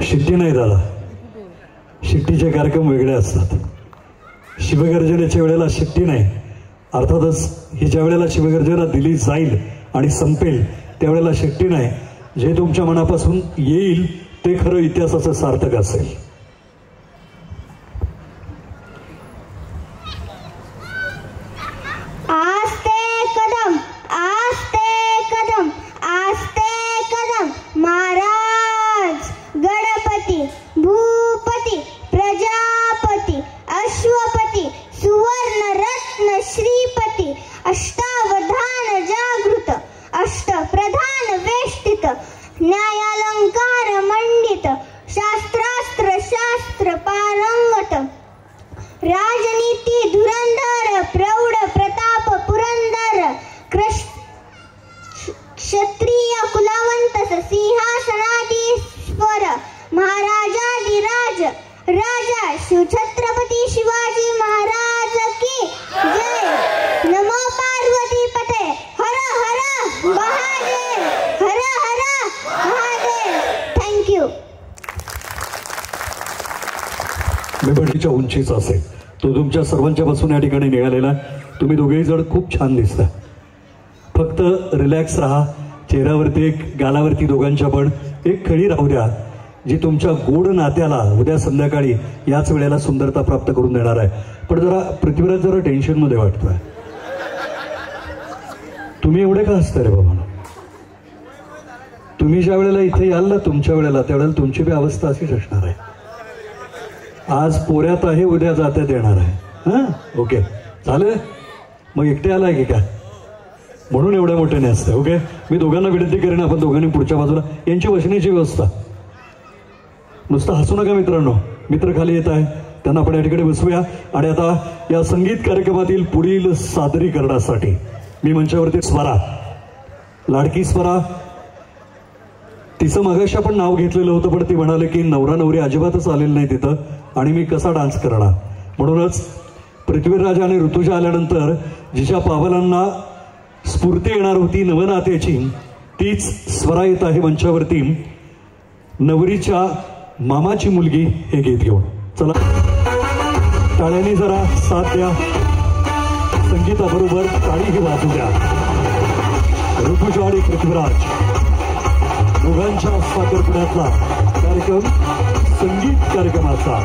S1: शिट्टी नाही दादा, शिट्टीचे कार्यक्रम वेगळे असतात. शिवगर्जनेच्या वेळेला शिट्टी नाही, अर्थातच ही ज्या वेळेला शिवगर्जना दिली जाईल आणि संपेल त्यावेळेला शिट्टी नाही. जे तुमच्या मनापासून येईल ते खरं इतिहासाचं सार्थक असेल.
S11: आस्ते कदम आस्ते कदम महाराज गणपती भूपती प्रजापती अश्वपती सुवर्ण रत्न श्रीपती अष्टावधान जागृत अष्टप्रधान वेष्टित न्यायालंकार मंडित शास्त्रास्त्र शास्त्र पारंगत राजनीती धुरंधर प्रौढ प्रताप पुरंदर क्षत्रिय कुलवंत सिंहासनाधीश्वर महाराजाधिराज राजा शिवछत्रपती शिवाजी महाराज की जय. नमो पार्वती पते. हर हर महादेव. हर हर महादेव. थँक्यू.
S1: मी बडीच्या उंचीचा असेल तो तुमच्या सर्वांच्या पासून या ठिकाणी निघालेला. तुम्ही दोघेही जण खूप छान दिसता. फक्त रिलॅक्स राहा. चेहऱ्यावरती एक गालावरती दोघांच्या पण एक खळी राहू द्या जी तुमच्या गोड नात्याला उद्या संध्याकाळी याच वेळेला सुंदरता प्राप्त करून देणार आहे. पण जरा पृथ्वीराज जरा टेन्शनमध्ये वाटतोय. तुम्ही एवढे का हसता रे बाबा? तुम्ही ज्या वेळेला इथे याल ना तुमच्या वेळेला त्यावेळेला तुमची बी अवस्था अशीच असणार आहे. आज पोऱ्यात आहे उद्या जात्यात येणार आहे. हां ओके झालं. मग एकटे आलाय की काय म्हणून एवढ्या मोठ्याने असतं. ओके मी दोघांना विनंती करेन आपण दोघांनी पुढच्या बाजूला यांची बसण्याची व्यवस्था. नुसतं हसू नका मित्रांनो. मित्र खाली येत आहे त्यांना आपण या ठिकाणी बसवूया. आणि आता या संगीत कार्यक्रमातील पुढील सादरीकरणासाठी मी मंचावरती स्वरा लाडकी स्वरा तिचं मगाशी आपण नाव घेतलेलं होतं पण ती म्हणाले की नवरा नवरी अजिबातच आलेलं नाही तिथं आणि मी कसा डान्स करणार. म्हणूनच पृथ्वीराज आणि ऋतुजा आल्यानंतर जिच्या पावलांना स्फूर्ती येणार होती नवनाथ्याची तीच स्वरा येत आहे मंचावरती नवरीच्या मामाची मुलगी हे गीत घेऊन. चला टाळ्यांनी जरा साथ द्या. संगीताबरोबर टाळीही वाजू द्या. ऋतुजा आणि पृथ्वीराज दोघांच्या साखरपुड्यातला कार्यक्रम संगीत कार्यक्रमाचा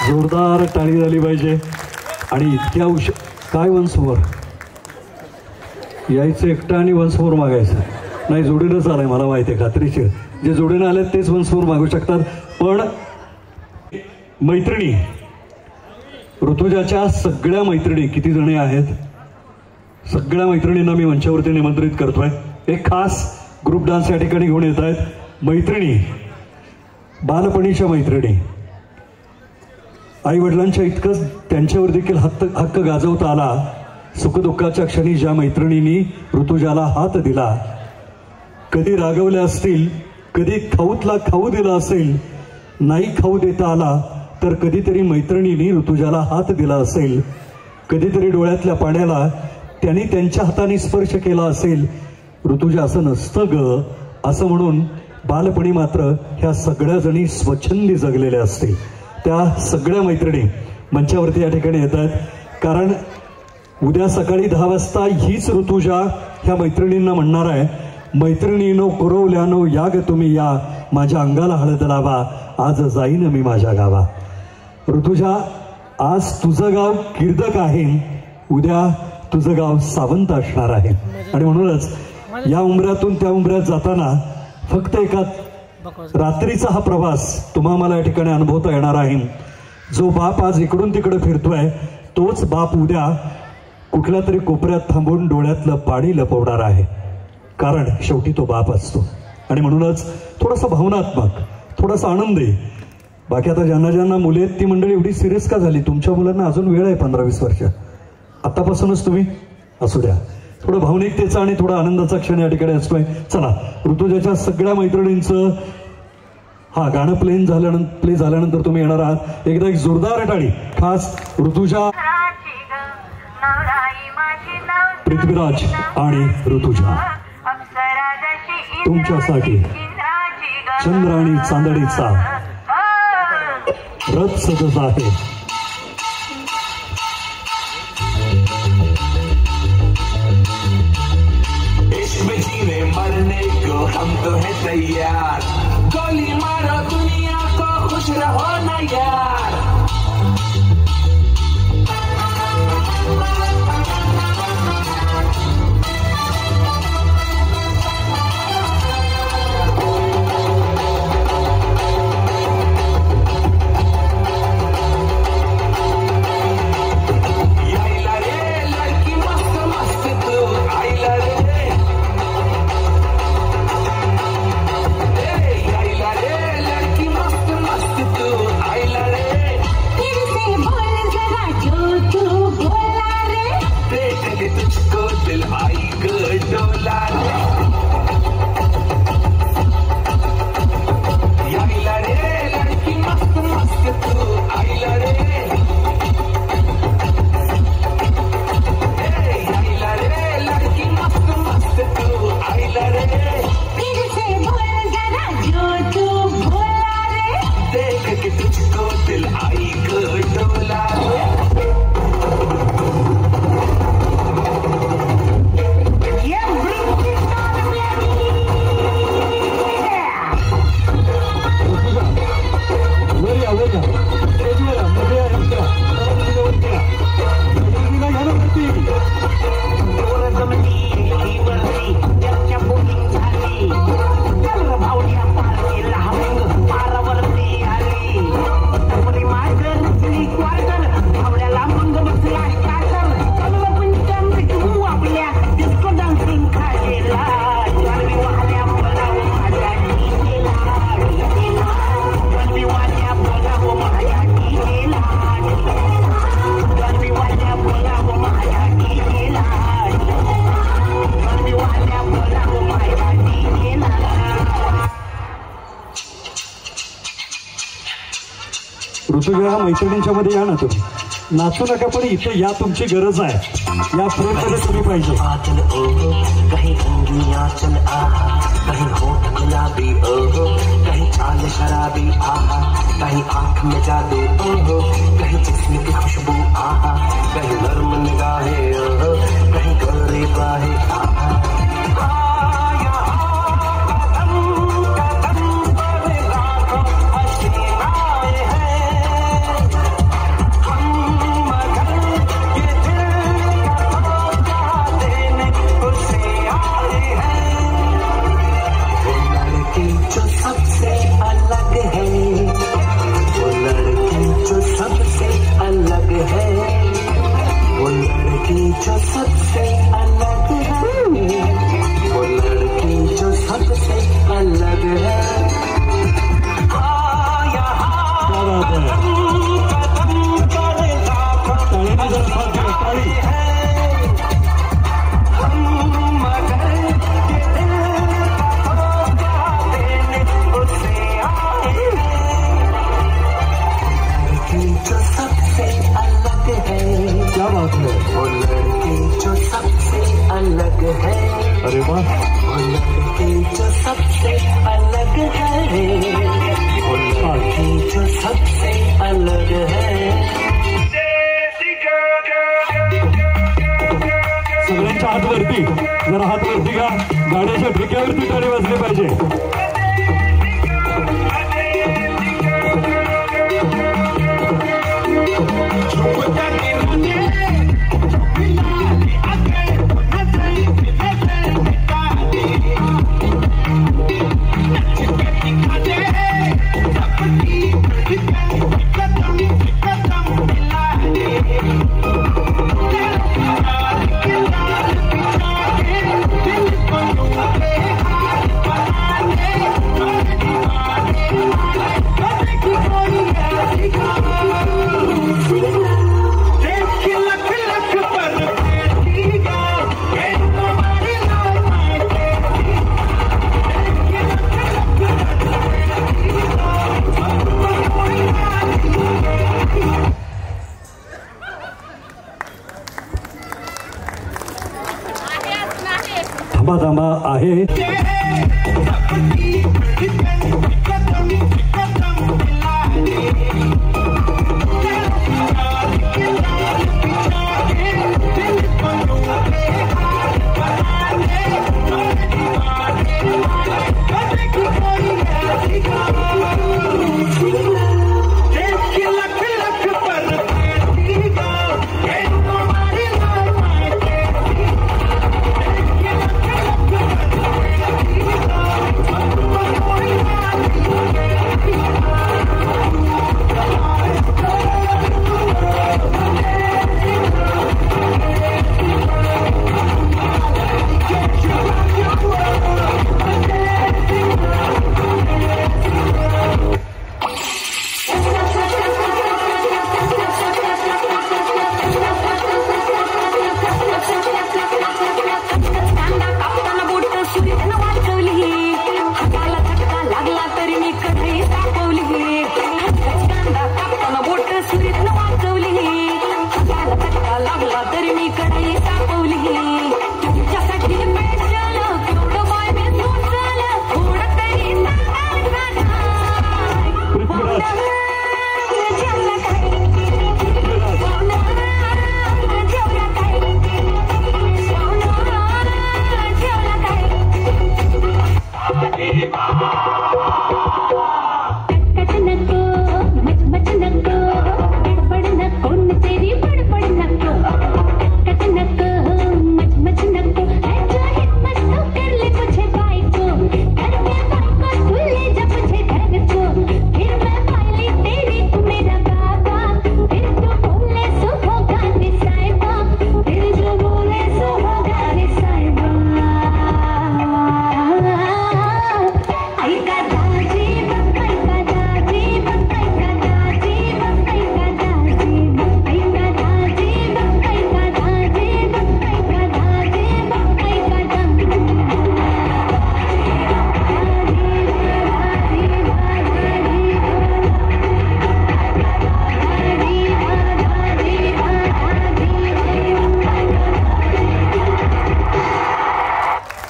S1: जोरदार टाळी झाली पाहिजे. आणि इतक्या काय वन्स मोर यायचं एकटं आणि वन्स मोर मागायचं नाही. जोडीनंच आलंय मला माहिती आहे खात्रीशीर. जे जोडीनं आले तेच वन्स मोर मागू शकतात. पण मैत्रिणी ऋतुजाच्या सगळ्या मैत्रिणी किती जणी आहेत सगळ्या मैत्रिणींना मी मंचावरती निमंत्रित करतोय. एक खास ग्रुप डान्स या ठिकाणी घेऊन येत आहेत. मैत्रिणी बालपणीच्या मैत्रिणी आई वडिलांच्या इतकंच त्यांच्यावर देखील हक्क गाजवता आला. सुखदुःखाच्या क्षणी ज्या मैत्रिणींनी ऋतुजाला हात दिला, कधी रागवल्या असतील, कधी खाऊतला खाऊ दिला असेल, नाही खाऊ देता आला तर कधीतरी मैत्रिणींनी ऋतुजाला हात दिला असेल, कधीतरी डोळ्यातल्या पाण्याला त्यांनी त्यांच्या हाताने स्पर्श केला असेल. ऋतुजा असं नसतं ग असं म्हणून बालपणी मात्र ह्या सगळ्या जणी स्वच्छंदी जगलेल्या असतील. त्या सगळ्या मैत्रिणी मंचावरती या ठिकाणी येत आहेत. कारण उद्या सकाळी 10 वाजता हीच ऋतुजा ह्या मैत्रिणींना म्हणणार आहे, मैत्रिणीनो कुरवल्यानो या ग तुम्ही या, माझ्या अंगाला हळद लावा, आज जाईन मी माझ्या गावा. ऋतुजा, आज तुझं गाव किर्दक आहे, उद्या तुझं गाव सावंत असणार आहे. आणि म्हणूनच या उंबऱ्यातून त्या उंबऱ्यात जाताना फक्त एका रात्रीचा हा प्रवास तुम्हाला मला या ठिकाणी अनुभवता येणार आहे. जो बाप आज इकडून तिकडे फिरतोय तोच बाप उद्या कुठल्या तरी कोपऱ्यात थांबून डोळ्यातलं पाणी लपवणार आहे. कारण शेवटी तो बाप असतो. आणि म्हणूनच थोडासा भावनात्मक, थोडासा आनंदी. बाकी आता ज्यांना ज्यांना मुले आहेत ती मंडळी एवढी सिरियस का झाली? तुमच्या मुलांना अजून वेळ आहे 15-20 वर्ष. आतापासूनच तुम्ही असू द्या. थोडं भावनिकतेचा आणि थोडा आनंदाचा क्षण या ठिकाणी असतोय. चला, ऋतुजाच्या सगळ्या मैत्रिणींचं हा गाणं प्ले झाल्यानंतर तुम्ही येणार आहात. एकदा एक जोरदार टाळी खास ऋतुजा, पृथ्वीराज आणि ऋतुजा तुमच्यासाठी चंद्र आणि चांदणीचा रथ सजत आहे.
S12: मरने को हम तो है तैयार, गोली मारो दुनिया को, खुश रहो ना यार.
S1: ऋतुजा, मैत्रिणींच्या मध्ये या ना तुम्ही. नाचू नका पण इथे या, तुमची गरज आहे. या फ्रेममध्ये तुम्ही पाहिजे.
S12: कहीं अंगियां चल आहा, कहीं होठ गुलाबी ओहो, कहीं चाल शराबी आहा, कहीं आंख में जादू ओहो, कहीं जिस्म की खुशबू आहा, कहीं नर्म निगाहें ओहो, कहीं गोरी बाहें आहा.
S1: जरा हात वरती घ्या. गाण्याच्या ठेक्यावरती टाळी वाजली पाहिजे. थांबा आहे.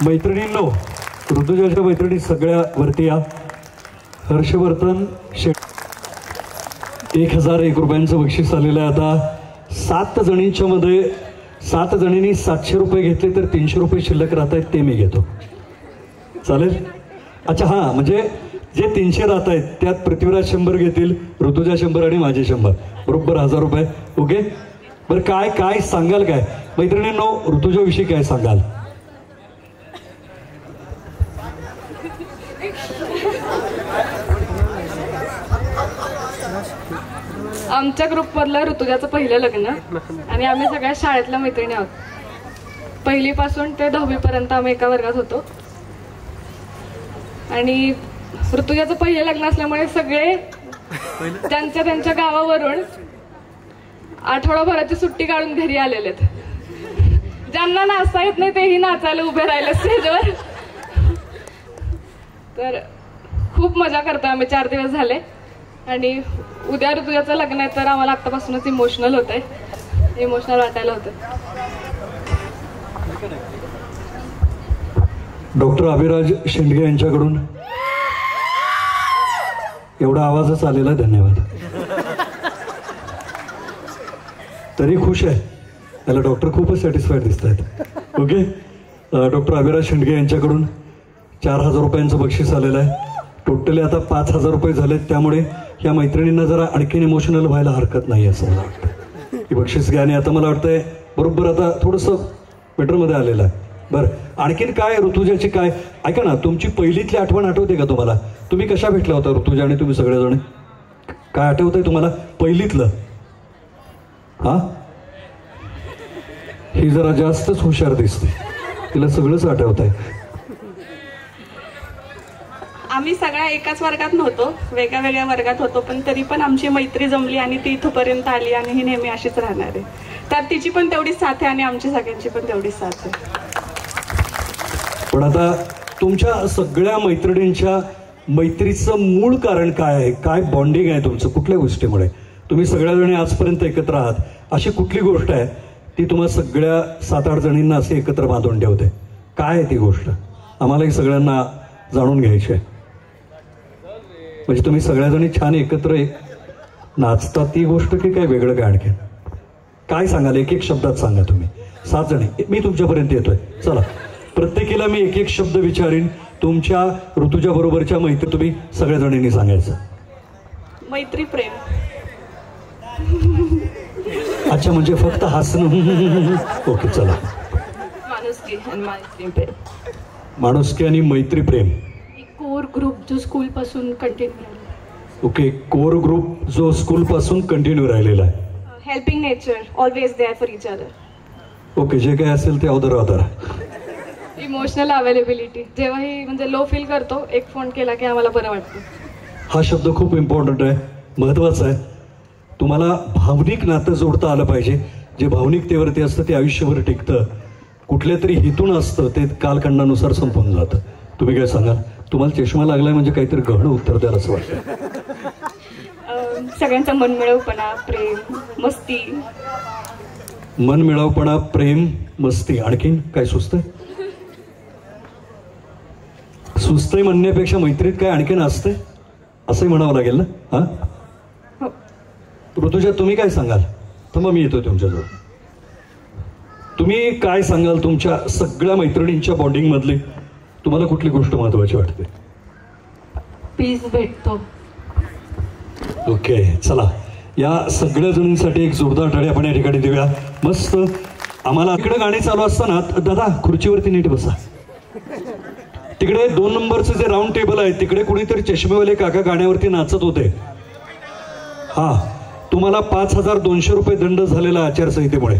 S1: मैत्रिणींनो, ऋतुजाच्या मैत्रिणी सगळ्या वरती या. हर्षवर्धन 1001 रुपयांचं बक्षीस आलेलं आहे. आता 7 जणींच्या मध्ये 7 जणींनी 700 रुपये घेतले तर 300 रुपये शिल्लक राहत आहेत ते मी घेतो. चालेल? अच्छा हां, म्हणजे जे 300 राहत आहेत त्यात पृथ्वीराज 100 घेतील, ऋतुजा 100 आणि माझे 100, बरोबर 1000 रुपये. ओके, बरं काय सांगाल? काय मैत्रिणींनो, ऋतुजाविषयी काय सांगाल?
S13: आमच्या ग्रुपमधलं ऋतुजाचं पहिलं लग्न आणि आम्ही सगळ्या शाळेतल्या मैत्रिणी आहोत. 1ली पासून ते 10वी पर्यंत आम्ही एका वर्गात होतो. आणि ऋतुजाचं पहिलं लग्न असल्यामुळे सगळे त्यांच्या गावावरून आठवडाभराची सुट्टी काढून घरी आलेले आहेत. ज्यांना नाचता येत नाही तेही नाचायला उभे राहिले स्टेजवर. तर खूप मजा करतोय आम्ही. 4 दिवस झाले आणि उद्या ऋतुजाचं लग्न आहे तर आम्हाला आत्तापासूनच इमोशनल होत आहे, इमोशनल वाटायला होतं.
S1: डॉक्टर अभिराज शेंडगे यांच्याकडून एवढा आवाजच आलेला, धन्यवाद. तरी खुश आहे, त्याला डॉक्टर खूपच सॅटिस्फाईड दिसत आहेत. ओके, डॉक्टर अभिराज शेंडगे यांच्याकडून 4,000 रुपयांचं बक्षीस आलेलं आहे. टोटली आता 5,000 रुपये झालेत. त्यामुळे या मैत्रिणींना जरा आणखीन इमोशनल व्हायला हरकत नाही असं मला वाटतं. ही बक्षीस घ्या. आणि आता मला वाटतंय बरोबर आता थोडंसं बेटरमध्ये आलेलं आहे. बरं, आणखीन काय ऋतुजाची काय, ऐका ना, तुमची पहिलीतली आठवण आठवते का तुम्हाला? तुम्ही कशा भेटला होता ऋतुजा आणि तुम्ही सगळेजण? काय आठवतंय तुम्हाला पहिलीतलं? हा, ही जरा जास्तच हुशार दिसते, तिला सगळंच आठवत आहे.
S13: आम्ही सगळ्या एकाच वर्गात नव्हतो, वेगळ्या वेगळ्या वर्गात होतो, पण तरी पण आमची मैत्री जमली आणि ती इथपर्यंत आली आणि ही नेहमी अशीच राहणार आहे. त्यात तिची पण तेवढीच साथ आहे आणि आमची सगळ्यांची पण तेवढीच साथ आहे.
S1: पण आता तुमच्या सगळ्या मैत्रिणींच्या मैत्रीचं मूळ कारण काय आहे? काय बॉन्डिंग आहे तुमचं? कुठल्या गोष्टीमुळे तुम्ही सगळ्याजणी आजपर्यंत एकत्र आहात? अशी कुठली गोष्ट आहे ती तुम्हाला सगळ्या 7-8 जणींना असे एकत्र बांधून ठेवते? काय आहे ती गोष्ट? आम्हालाही सगळ्यांना जाणून घ्यायची आहे. म्हणजे तुम्ही सगळ्याजणी छान एकत्र नाचता ती गोष्ट की काय वेगळं काय? आणखी काय सांगाल? एक एक शब्दात सांगा तुम्ही. 7 जणी, मी तुमच्यापर्यंत येतोय. चला, प्रत्येकीला मी एक एक शब्द विचारीन. तुमच्या ऋतुजा बरोबरच्या मैत्री तुम्ही सगळ्या जणींनी सांगायचं.
S13: मैत्री, प्रेम.
S1: अच्छा, म्हणजे फक्त हसणं. ओके, चला.
S13: माणुसकी आणि मैत्री, प्रेम.
S1: माणुसकी आणि मैत्री, प्रेम.
S13: कोर ग्रुप जो स्कूल पासून कंटिन्यू.
S1: ओके, कोर ग्रुप जो स्कूल पासून कंटिन्यू राहिलेला आहे.
S13: Helping nature, always there for each other.
S1: Okay, जे काय असेल ते अदर.
S13: इमोशनल अवेलेबिलिटी, जेव्हाही म्हणजे लो फील करतो, एक फोन केला की आम्हाला बरं वाटतं.
S1: हा शब्द खूप इम्पॉर्टंट आहे, महत्वाचा आहे. तुम्हाला भावनिक नातं जोडता आलं पाहिजे. जे भावनिकतेवरती असतं ते आयुष्यभर टिकतं. कुठल्या तरी हेतून असतं ते कालखंडानुसार संपून जातं. तुम्ही काय सांगाल? तुम्हाला चष्मा लागलाय म्हणजे काहीतरी गहन उत्तर द्याल असं वाटतं.
S13: सगळ्यांचा मनमिळवपणा, प्रेम, मस्ती.
S1: मनमिळावपणा, प्रेम, मस्ती. आणखीन काय सुचतंय? सुचतंय म्हणण्यापेक्षा मैत्रीत काय आणखीन असते असंही म्हणावं लागेल ना. हा, ऋतुजा तुम्ही काय सांगाल? तर मग मी येतो तुमच्याजवळ. तुम्ही काय सांगाल तुमच्या सगळ्या मैत्रिणींच्या बॉन्डिंग मधली तुम्हाला कुठली गोष्ट महत्वाची वाटते?
S13: पीस भेटतो.
S1: ओके, चला, या सगळ्या जणींसाठी एक जोरदार टाळी आपण या ठिकाणी देऊया. मस्त. आम्हाला इकडे गाणी चालू असताना, दादा खुर्चीवरती नीट बसा. तिकडे 2 नंबरचं जे राऊंड टेबल आहे तिकडे कुणीतरी चष्मेवाले काका गाण्यावरती नाचत होते. हा, तुम्हाला 5,200 रुपये दंड झालेला आचारसंहितेमुळे.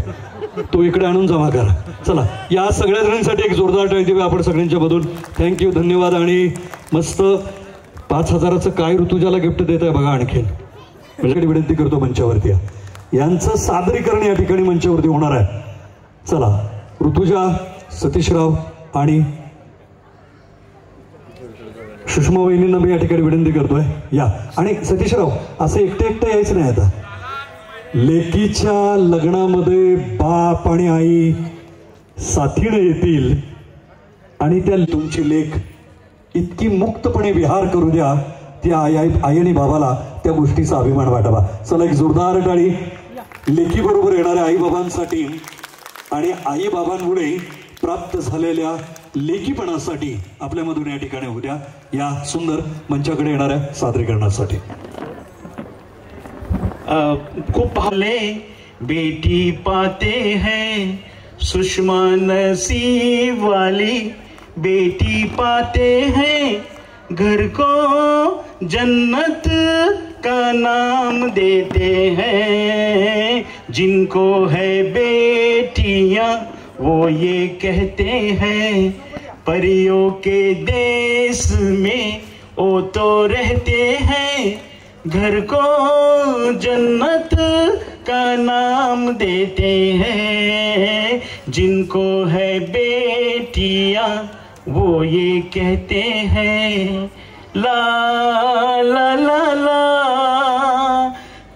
S1: तो इकडे आणून जमा करा. चला, या सगळ्या जणांसाठी एक जोरदार टाळी देऊया आपण सगळ्यांच्या मधून. थँक्यू, धन्यवाद. आणि मस्त 5,000चं काय ऋतुजाला गिफ्ट देत आहे बघा. आणखीन म्हणजे विनंती करतो मंचावरती यांचं सादरीकरण या ठिकाणी मंचावरती होणार आहे. चला, ऋतुजा, सतीशराव आणि सुषमा वहिनींना मी या ठिकाणी विनंती करतोय, या. आणि सतीशराव, असं एकटं यायचं नाही. आता लेकीच्या लग्नामध्ये बाप आणि आई साथीने येतील आणि त्या तुमची लेक इतकी मुक्तपणे विहार करू द्या, त्या आई आणि बाबाला त्या गोष्टीचा अभिमान वाटावा. चला, एक जोरदार टाळी लेकी बरोबर येणाऱ्या आई बाबांसाठी आणि आई बाबांमुळे प्राप्त झालेल्या लेकीपणासाठी आपल्यामधून या ठिकाणी उद्या या सुंदर मंचाकडे येणाऱ्या सादरीकरणासाठी.
S10: खूप भाले बेटी पाते हैं, सुषमा नसीब वाली बेटी पाते हैं, घर को जन्नत का नाम देते हैं, जिनको है बेटियां वो ये कहते हैं, परियों के देश में वो तो रहते हैं, घर को जन्नत का नाम देते हैं, जिनको है बेटियां वो ये कहते हैं, ला ला ला ला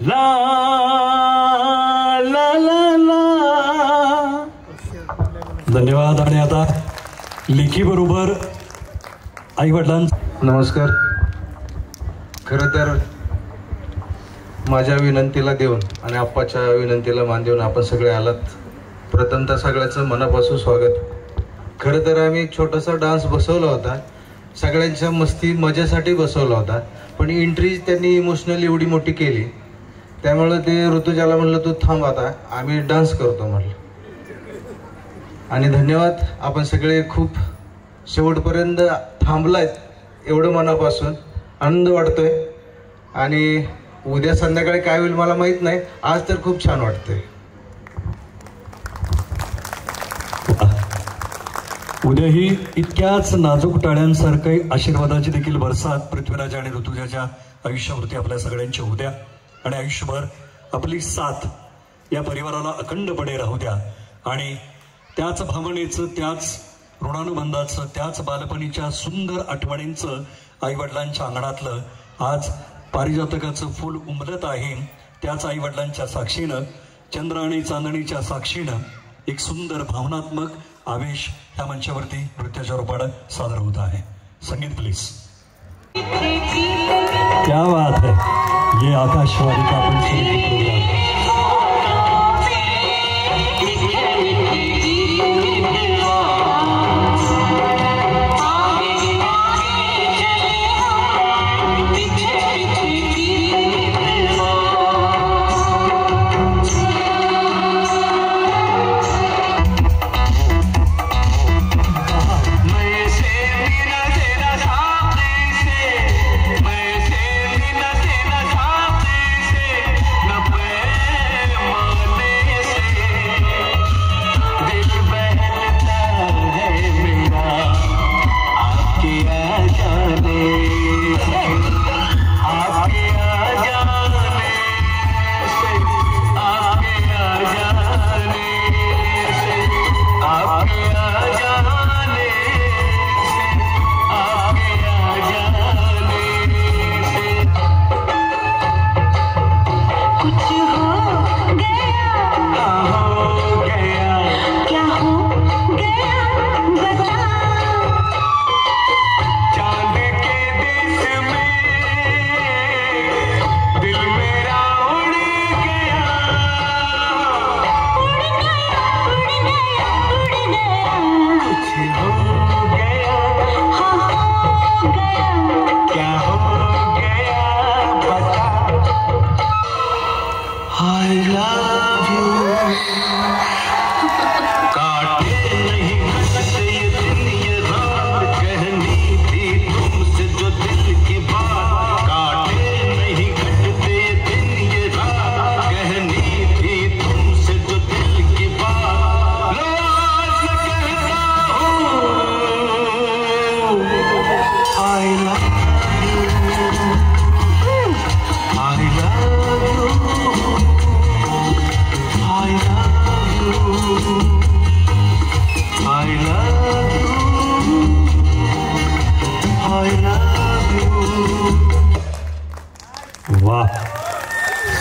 S10: ला ला ला ला.
S1: धन्यवाद. आणि आता लेखी बरोबर आई वडिलांचा.
S6: नमस्कार. खरं तर माझ्या विनंतीला देऊन आणि आप्पाच्या विनंतीला मान देऊन आपण सगळे आलात. प्रथमतः सगळ्याचं मनापासून स्वागत.
S14: खरं तर आम्ही एक छोटासा डान्स बसवला होता, सगळ्यांच्या मस्ती मजेसाठी बसवला होता, पण एंट्री त्यांनी इमोशनल एवढी मोठी केली, त्यामुळे ते ऋतुजाला म्हणलं तू थांब, आता आम्ही डान्स करतो म्हणलं. आणि धन्यवाद, आपण सगळे खूप शेवटपर्यंत थांबलायत एवढं मनापासून आनंद वाटतोय. आणि उद्या संध्याकाळी काय होईल मला माहित नाही, आज तर खूप छान वाटतंय.
S1: उद्याही इतक्याच नाजूक टाळ्यांसारखी आशीर्वादाची देखील बरसात पृथ्वीराज आणि ऋतुजाच्या आयुष्यावरती आपल्या सगळ्यांच्या होऊ द्या आणि आयुष्यभर आपली साथ या परिवाराला अखंडपणे राहू द्या. आणि त्याच भावनेचं, त्याच ऋणानुबंधाचं, त्याच बालपणीच्या सुंदर आठवणींचं आईवडिलांच्या अंगणातलं आज पारिजातकाचं फूल उमलत आहे, त्याच आईवडिलांच्या साक्षीनं, चंद्र आणि चांदणीच्या साक्षीनं एक सुंदर भावनात्मक आवेश ह्या मंचावरती नृत्याच्या रूपानं सादर होत आहे. संगीत प्लीज. क्या बात है, ये आकाशवाणी का आपण प्रोग्राम.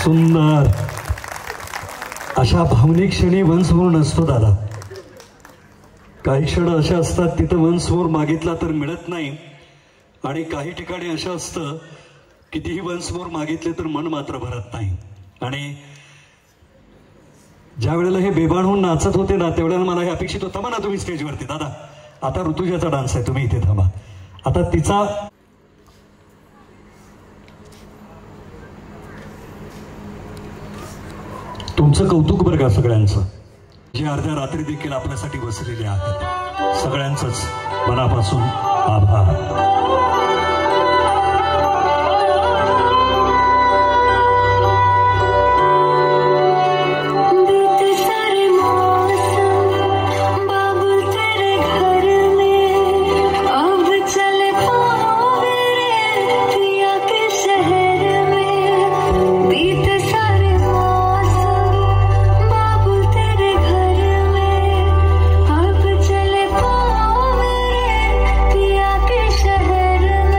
S1: सुंदर अशा भावनिक क्षणी वंशमोर नसतो दादा. काही क्षण अशा असतात तिथं वंशमोर मागितला तर मिळत नाही, आणि काही ठिकाणी असं असतं कितीही वंशमोर मागितले तर मन मात्र भरत नाही. आणि ज्या वेळेला हे बेभान होऊन नाचत होते ना, त्यावेळेला मला हे अपेक्षित होतं, थांबा ना तुम्ही स्टेजवरती दादा, आता ऋतुजाचा डान्स आहे, तुम्ही इथे थांबा. आता तिचा तुमचं कौतुक बरं का सगळ्यांचं, जे अर्ध्या रात्री देखील आपल्यासाठी बसलेले आहेत, सगळ्यांचंच मनापासून आभार.
S15: शहर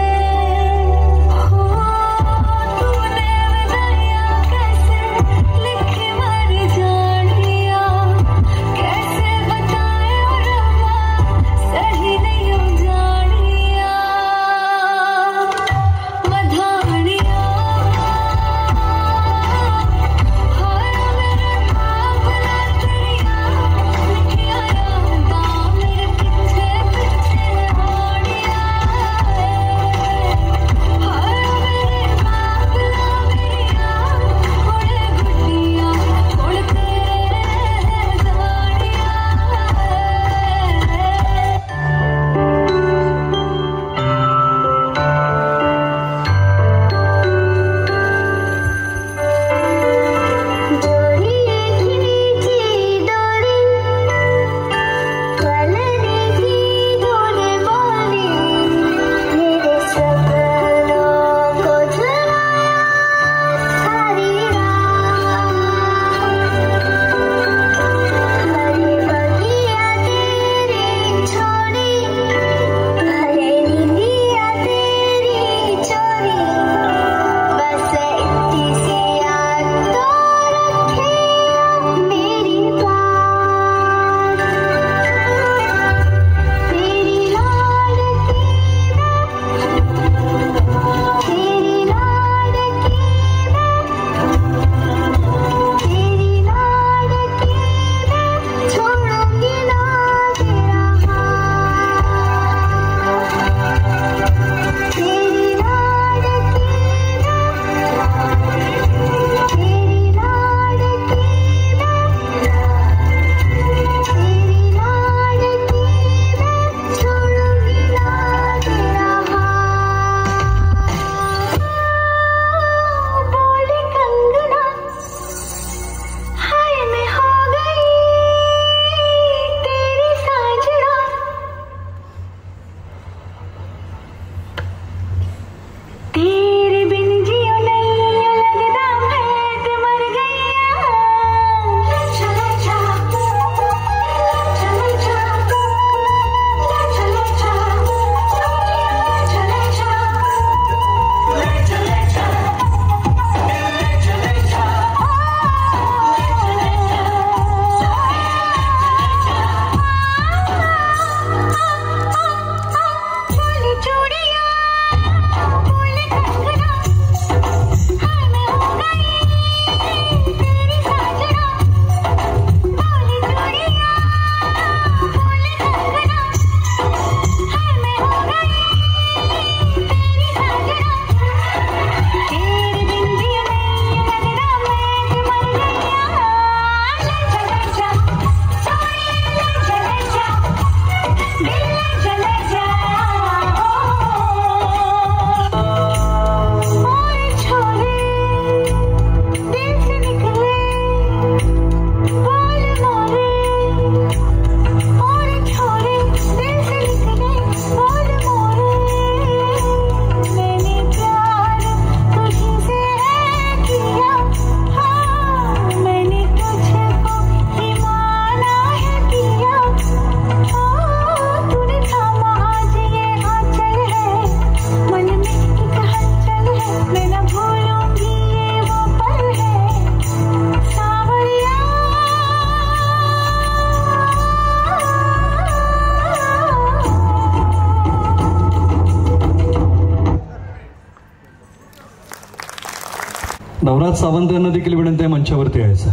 S1: नवराज सावंत यांना देखील विनंती आहे मंचावरती यायचं.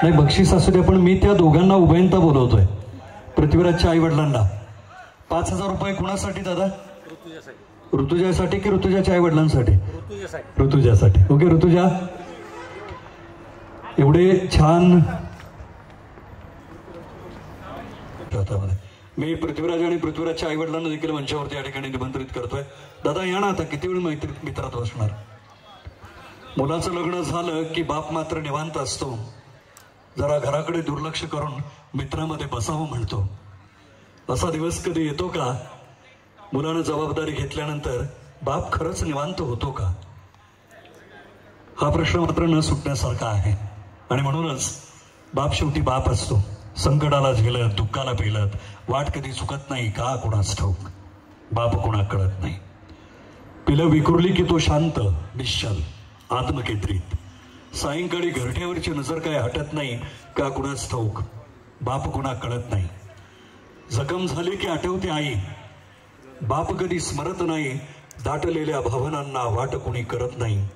S1: नाही बक्षीस असू द्या, पण मी त्या दोघांना उभयंता बोलवतोय. पृथ्वीराजच्या आई वडिलांना 5,000 रुपये कुणासाठी दादा? ऋतुजासाठी की ऋतुजाच्या आई वडिलांसाठी? ऋतुजासाठी. ओके ऋतुजा, एवढे छान. मी पृथ्वीराज आणि पृथ्वीराजच्या आई वडिलांना देखील मंचावरती या ठिकाणी निमंत्रित करतोय. दादा या ना, आता किती वेळ मित्रात बसणार? मुलाचं लग्न झालं की बाप मात्र निवांत असतो, जरा घराकडे दुर्लक्ष करून मित्रामध्ये बसावं म्हणतो. असा दिवस कधी येतो का मुलानं जबाबदारी घेतल्यानंतर बाप खरंच निवांत होतो का? हा प्रश्न मात्र न सुटण्यासारखा आहे. आणि म्हणूनच बाप शेवटी बाप असतो. संकटाला झेलत, दुःखाला पेलत, वाट कधी चुकत नाही का कुणास ठाऊक. बाप कुणा कळत नाही. पिलं विखुरली की तो शांत, निश्चल, आत्मकेंद्रित. सायंकाळी घरट्यावरची नजर काय हटत नाही का कुणास ठाऊक. बाप कुणा कळत नाही. जखम झाली की आठवते आई, बाप कधी स्मरत नाही. दाटलेल्या भावनांना वाट कुणी करत नाही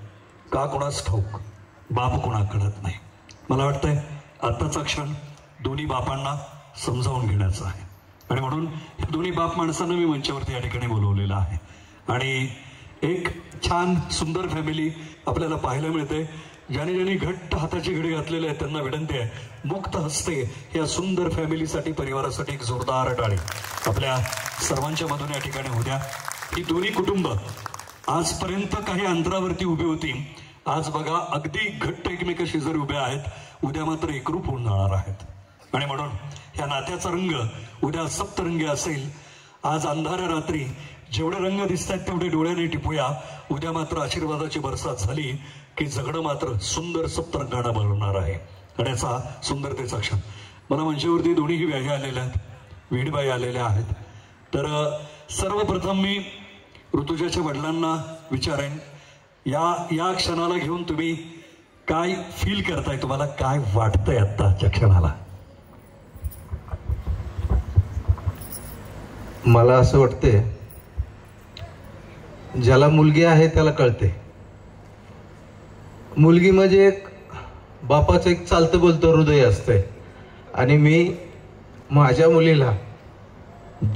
S1: का कुणास ठाऊक. बाप कुणा कळत नाही. मला वाटतंय आत्ताचा क्षण दोन्ही बापांना समजावून घेण्याचा आहे. आणि म्हणून दोन्ही बाप माणसांना मी मंचावरती या ठिकाणी बोलवलेलं आहे. आणि एक छान सुंदर फॅमिली आपल्याला पाहायला मिळते. ज्याने ज्यांनी घट्ट हाताची घडी घातलेले आहेत त्यांना विनंती आहे, मुक्त हस्ते या सुंदर फॅमिलीसाठी, परिवारासाठी एक जोरदार टाळी आपल्या सर्वांच्या मधून या ठिकाणी होऊ द्या. ही दोन्ही कुटुंब आजपर्यंत काही अंतरावरती उभी होती, आज बघा अगदी घट्ट एकमेकाशी जर उभे आहेत, उद्या मात्र एकरूप होऊन जाणार आहेत. आणि म्हणून या नात्याचा रंग उद्या सप्तरंगी असेल. आज अंधाऱ्या रात्री जेवढे रंग दिसत आहेत तेवढे डोळ्याने टिपूया. उद्या मात्र आशीर्वादाची बरसात झाली की जगणं मात्र सुंदर सप्तरंगाने बनवणार आहे. आणि याचा सुंदरतेचा क्षण. मला मंचावरती दोन्हीही व्याही आलेल्या आहेत, वीणबाई आलेल्या आहेत. तर सर्वप्रथम मी ऋतुजाच्या वडिलांना विचारेन, या क्षणाला घेऊन तुम्ही काय फील करताय, तुम्हाला काय वाटतंय आत्ताच्या क्षणाला?
S14: मला असं वाटते, ज्याला मुलगी आहे त्याला कळते. मुलगी म्हणजे एक बापाचं एक चालतं बोलतं हृदय असतंय. आणि मी माझ्या मुलीला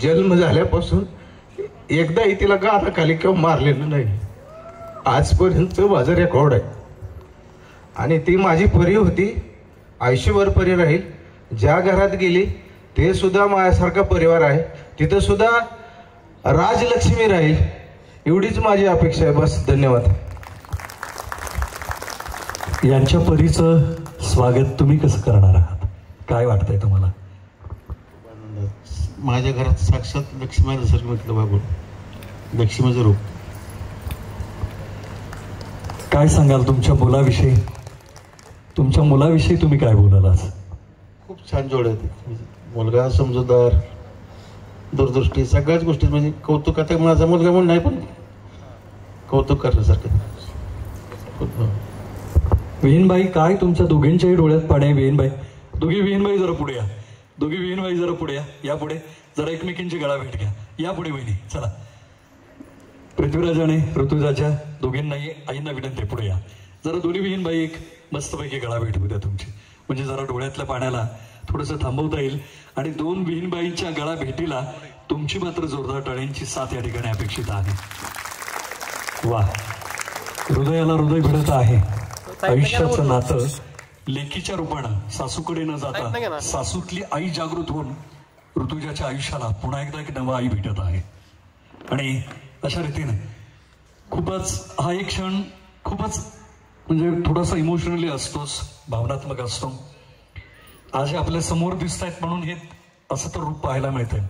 S14: जन्म झाल्यापासून एकदाही तिला गारा खाली किंवा मारलेलं नाही. आजपर्यंत माझं रेकॉर्ड आहे. आणि ती माझी परी होती, आयुष्यभर परी राहील. ज्या घरात गेली ते सुद्धा माझ्यासारखा परिवार आहे, तिथं सुद्धा राजलक्ष्मी राहील, एवढीच माझी अपेक्षा आहे. बस, धन्यवाद.
S1: यांच्या परीचं स्वागत तुम्ही कसं करणार आहात, काय वाटतंय तुम्हाला?
S15: माझ्या घरात साक्षात लक्ष्मी जसं म्हटलं बाबू, लक्ष्मीचं रूप.
S1: काय सांगाल तुमच्या मुलाविषयी? तुमच्या मुलाविषयी तुम्ही काय बोलाल आज?
S15: खूप छान जोड आहे. मुलगा समजूतदार, दूरदृष्टी, सगळ्याच गोष्टी म्हणजे कौतुक. आता माझा मुलगा म्हणून नाही, पण कौतुक करण्यासारखं.
S1: विहीनबाई, काय तुमच्या दोघींच्याही डोळ्यात पाणी आहे? विहीनबाई, दोघी विहीनबाई जरा पुढे या. दोघी विहीनबाई जरा पुढे या पुढे जरा एकमेकींची गळा भेट घ्या. या पुढे वहिनी, चला. पृथ्वीराज आणि ऋतुजाच्या दोघींनाही आईंना विनंती, पुढे या जरा. दोन्ही विहीनबाई एक मस्तपैकी गळा भेट होऊ द्या तुमची, म्हणजे जरा डोळ्यातल्या पाण्याला थोडंसं थांबवता येईल. आणि दोन विहीनबाईंच्या गळा भेटीला तुमची मात्र जोरदार टाळ्यांची साथ या ठिकाणी अपेक्षित आहे. वा, हृदयाला हृदय भिडत आहे. आयुष्याचं नातं लेकीच्या रूपानं सासूकडे न जाता सासूतली आई जागृत होऊन ऋतुजाच्या आयुष्याला पुन्हा एकदा एक नवा आई भेटत आहे. आणि अशा रीतीने खूपच हा एक क्षण खूपच म्हणजे थोडासा इमोशनली असतोच, भावनात्मक असतो. आज आपल्या समोर दिसत आहेत म्हणून हे असं तर रूप पाहायला मिळतंय.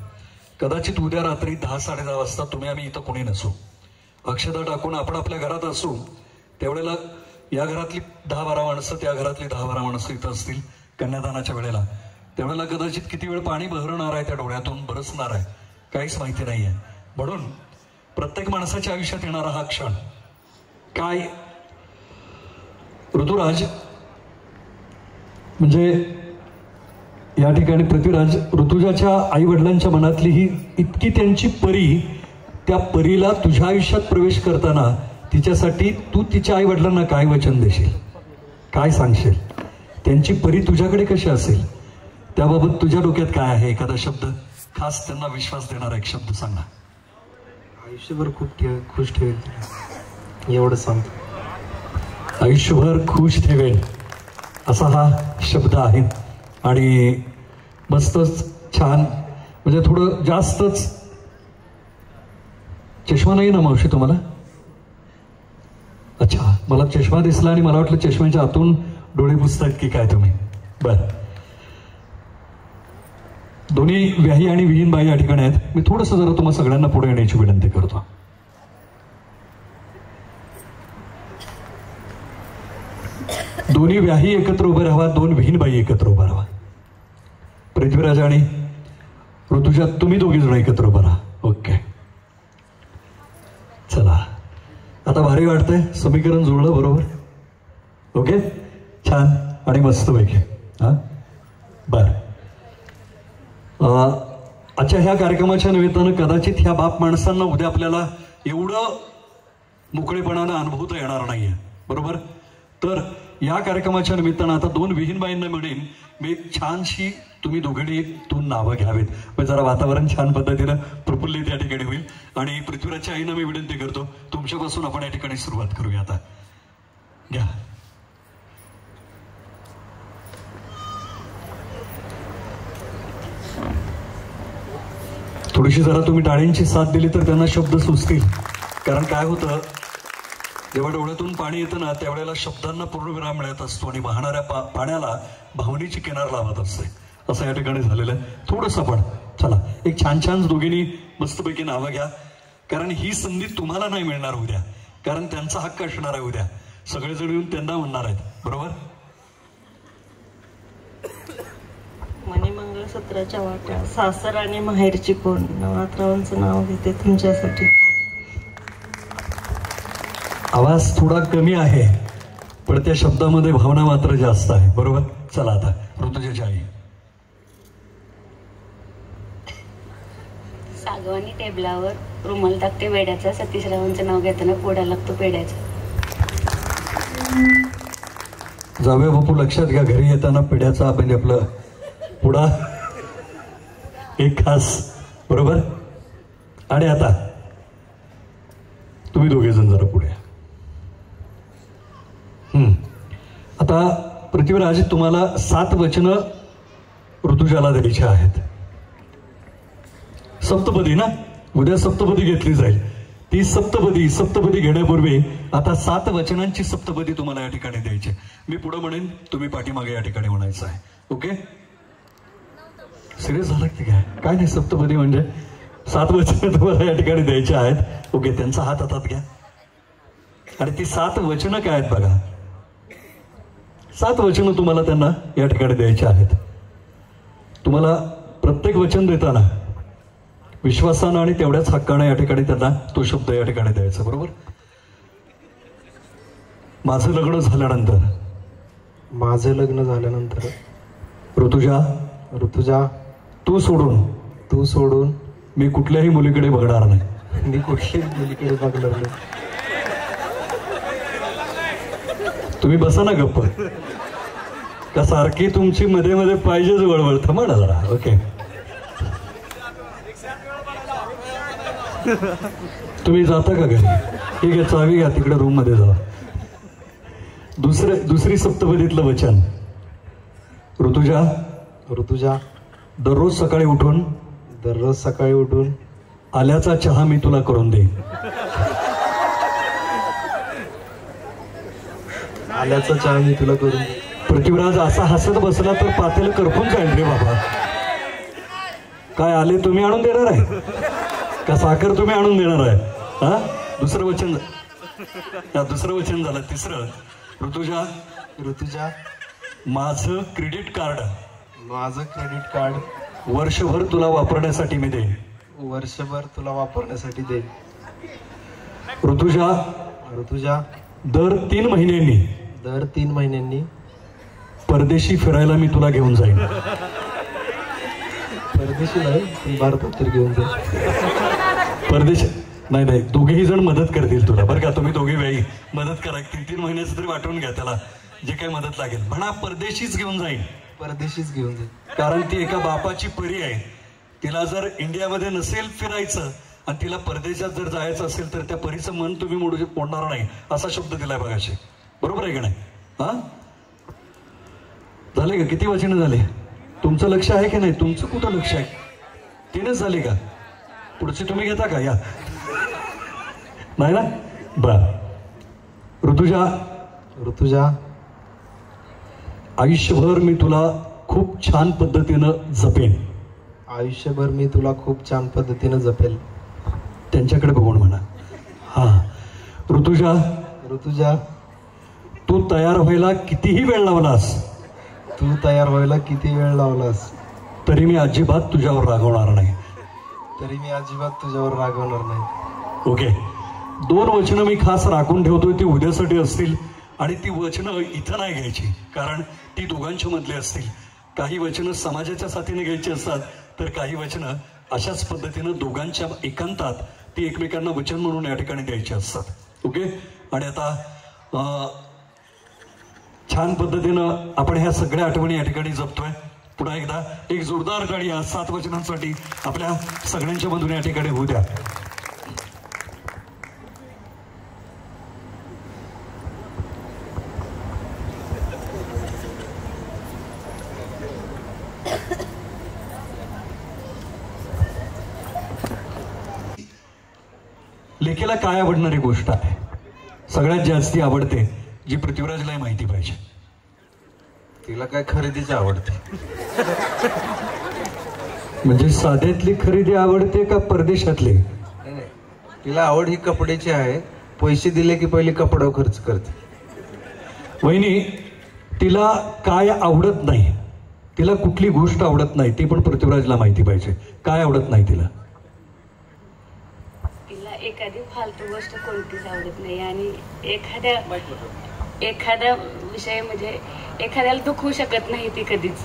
S1: कदाचित उद्या रात्री 10-10:30 वाजता तुम्ही आम्ही इथं कोणी नसू, अक्षता टाकून आपण आपल्या घरात असू, त्यावेळेला या घरातली 10-12 माणसं, त्या घरातली 10-12 माणसं इथं असतील कन्यादानाच्या वेळेला. त्यावेळेला कदाचित किती वेळ पाणी बहरणार आहे, त्या डोळ्यातून बरसणार आहे, काहीच माहिती नाही आहे. म्हणून प्रत्येक माणसाच्या आयुष्यात येणारा हा क्षण काय, ऋतुराज म्हणजे या ठिकाणी पृथ्वीराज ऋतुजाच्या आई वडिलांच्या मनातली ही इतकी त्यांची परी, त्या परीला तुझ्या आयुष्यात प्रवेश करताना तिच्यासाठी तू तिच्या आई वडिलांना काय वचन देशील, काय सांगशील, त्यांची परी तुझ्याकडे कशी असेल, त्याबाबत तुझ्या डोक्यात काय आहे? एखादा शब्द खास त्यांना विश्वास देणारा एक शब्द सांग ना.
S14: आयुष्यभर खूप खुश ठेवेल एवढं सांगतो.
S1: आयुष्यभर खुश ठेवेल असा हा शब्द आहे. आणि मस्तच छान, म्हणजे थोडं जास्तच. चष्मा नाही ना मावशी तुम्हाला? अच्छा, मला चष्मा दिसला आणि मला वाटलं चष्म्याच्या आतून डोळे पुसतायत की काय तुम्ही. बर, दोन्ही व्याही आणि विहीन बाई या ठिकाणी आहेत. मी थोडंसं जरा तुम्हाला सगळ्यांना पुढे येण्याची विनंती करतो. दोन्ही व्याही एकत्र उभे राहावा, दोन विहीन बाई एकत्र उभा राहावा. पृथ्वीराज आणि ऋतुजा तुम्ही दोघी जण एकत्र उभा राहा. ओके, चला आता भारी वाटतंय, समीकरण जुळलं बरोबर. ओके, छान आणि मस्त पैकी. हा बर. अच्छा, ह्या कार्यक्रमाच्या निमित्तानं कदाचित ह्या बाप माणसांना उद्या आपल्याला एवढं मोकळेपणानं अनुभवता येणार नाहीये, बरोबर. तर या कार्यक्रमाच्या निमित्तानं आता दोन विहीनबाईंना मिळेल मी छानशी तुम्ही दोघांनीतून नावं घ्यावेत, म्हणजे जरा वातावरण छान पद्धतीनं प्रफुल्लित या ठिकाणी होईल. आणि पृथ्वीराजच्या आईनं मी विनंती करतो, तुमच्यापासून आपण या ठिकाणी सुरुवात करूया. आता घ्या. थोडीशी जरा तुम्ही टाळ्यांची साथ दिली तर त्यांना शब्द सुचतील. कारण काय होतं, जेव्हा डोळ्यातून पाणी येतं ना त्यावेळेला शब्दांना पूर्णविराम मिळत असतो आणि वाहणाऱ्या पाण्याला भावनेची किनार लावत असते. असं या ठिकाणी झालेलं आहे. थोडंसं पण चला एक छान छान दोघींनी मस्तपैकी नावं घ्या, कारण ही संधी तुम्हाला नाही मिळणार उद्या, कारण त्यांचा हक्क असणार आहे उद्या. सगळेजण येऊन त्यांना म्हणणार आहेत, बरोबर.
S2: मणिमंगळसूत्राच्या वाट्या, सासर आणि माहेरची कोण, नवनाथरावांचं नाव घेते तुमच्यासाठी.
S1: आवाज थोडा कमी आहे पण त्या शब्दामध्ये भावना मात्र जास्त आहे, बरोबर. चला आता ऋतुजाची आई.
S16: सागवानी टेबलावर रुमाल टाकते वेड्याचा, सतीशरावांचं नाव घेताना पोडा लागतो पेड्याचा.
S1: जाऊया बापू, लक्षात घ्या घरी येताना पिढ्याचा म्हणजे आपलं पुढा एक खास, बरोबर. आणि आता तुम्ही दोघे जण जरा पुढे. आता पृथ्वीराज तुम्हाला 7 वचनं ऋतुजाला द्यायची आहेत. सप्तपदी ना, उद्या सप्तपदी घेतली जाईल. ती सप्तपदी घेण्यापूर्वी आता 7 वचनांची सप्तपदी तुम्हाला या ठिकाणी द्यायची. मी पुढे म्हणेन, तुम्ही पाठीमागे या ठिकाणी म्हणायचं आहे. ओके, सिरियस झालं की काय नाही, सप्तपदी म्हणजे 7 वचनं तुम्हाला या ठिकाणी द्यायची आहेत. ओके, त्यांचा हात हातात घ्या आणि ती 7 वचनं काय आहेत बघा. 7 वचनं तुम्हाला त्यांना या ठिकाणी द्यायची आहेत. तुम्हाला प्रत्येक वचन देताना विश्वासानं आणि तेवढ्याच हक्कानं या ठिकाणी त्यांना तो शब्द या ठिकाणी द्यायचा, बरोबर. माझं लग्न झाल्यानंतर ऋतुजा तू सोडून मी कुठल्याही मुलीकडे बघणार नाही. तुम्ही बसा ना गप्प, का सारखी तुमची मध्ये मध्ये पाहिजेच वळवळ. थांबा ना जरा. ओके, तुम्ही जाता का घरी? ठीक आहे, चावी घ्या, तिकडे रूम मध्ये जा. दुसरी सप्तपदीतलं वचन, ऋतुजा दररोज सकाळी उठून आल्याचा चहा मी तुला करून देईन. पृथ्वीराज असा हसत बसला तर पातेलं करपून जाईल रे बाबा. काय आले तुम्ही आणून देणार आहे का साखर तुम्ही आणून देणार आहे? हा, दुसरं वचन झालं. तिसरं, ऋतुजा माझं क्रेडिट कार्ड वर्षभर तुला वापरण्यासाठी मी देईन. ऋतुजा दर 3 महिन्यांनी परदेशी फिरायला मी तुला घेऊन जाईन. परदेशी नाही, भारतात तर घेऊन जाईन. नाही नाही, दोघेही जण मदत करतील तुला बरं का. तुम्ही दोघे वेळी मदत करा, 3-3 महिन्याचं तरी वाटून घ्या त्याला, जे काही मदत लागेल. म्हणा परदेशीच घेऊन जाईल,
S14: परदेशीच घेऊन जाईल.
S1: कारण ती एका बापाची परी आहे. तिला जर इंडियामध्ये नसेल फिरायचं आणि तिला परदेशात जर जायचं असेल तर त्या परीचं मन तुम्ही मोडणार नाही, असा शब्द दिलाय बघाशी. बरोबर आहे का नाही? हा झाले का? किती वचनं झाले? तुमचं लक्ष आहे की नाही? तुमचं कुठं लक्ष आहे? 3च झाले का? पुढचे तुम्ही घेता का? या नाही ना? बर. ऋतुजा, आयुष्यभर मी तुला खूप छान पद्धतीनं जपेन.
S14: आयुष्यभर मी तुला खूप छान पद्धतीनं जपेल.
S1: त्यांच्याकडे बघून म्हणा. हा. ऋतुजा, तू तयार व्हायला कितीही वेळ लावलास, तरी मी अजिबात तुझ्यावर रागवणार नाही. ओके. 2 वचनं मी खास राखून ठेवतोय, ती उद्यासाठी असतील आणि ती वचनं इथं नाही घ्यायची, कारण ती दोघांच्या मधली असतील. काही वचनं समाजाच्या साथीने घ्यायची असतात, तर काही वचनं अशाच पद्धतीनं दोघांच्या एकांतात ती एकमेकांना वचन म्हणून या ठिकाणी द्यायची असतात. ओके. आणि आता छान पद्धतीनं आपण ह्या सगळ्या आठवणी या ठिकाणी जपतोय. पुन्हा एकदा एक जोरदार टाळी या 7 वचनांसाठी आपल्या सगळ्यांच्या मधून या ठिकाणी होऊ द्या. लेकीला काय आवडणारी गोष्ट आहे, सगळ्यात जास्ती आवडते, जी पृथ्वीराजला माहिती पाहिजे.
S14: तिला काय खरेदीची आवडते?
S1: म्हणजे साध्यातली खरेदी आवडते का परदेशातली?
S14: तिला आवड ही कपड्याची आहे. पैसे दिले की पहिले कपड्यावर खर्च करते.
S1: वहिनी, तिला काय आवडत नाही, तिला कुठली गोष्ट आवडत नाही, ती पण पृथ्वीराजला माहिती पाहिजे. काय आवडत नाही तिला?
S16: एखादी फालतू गोष्ट कोणतीच आवडत नाही आणि एखादा विषय म्हणजे एखाद्याला दुखवू शकत नाही ती कधीच.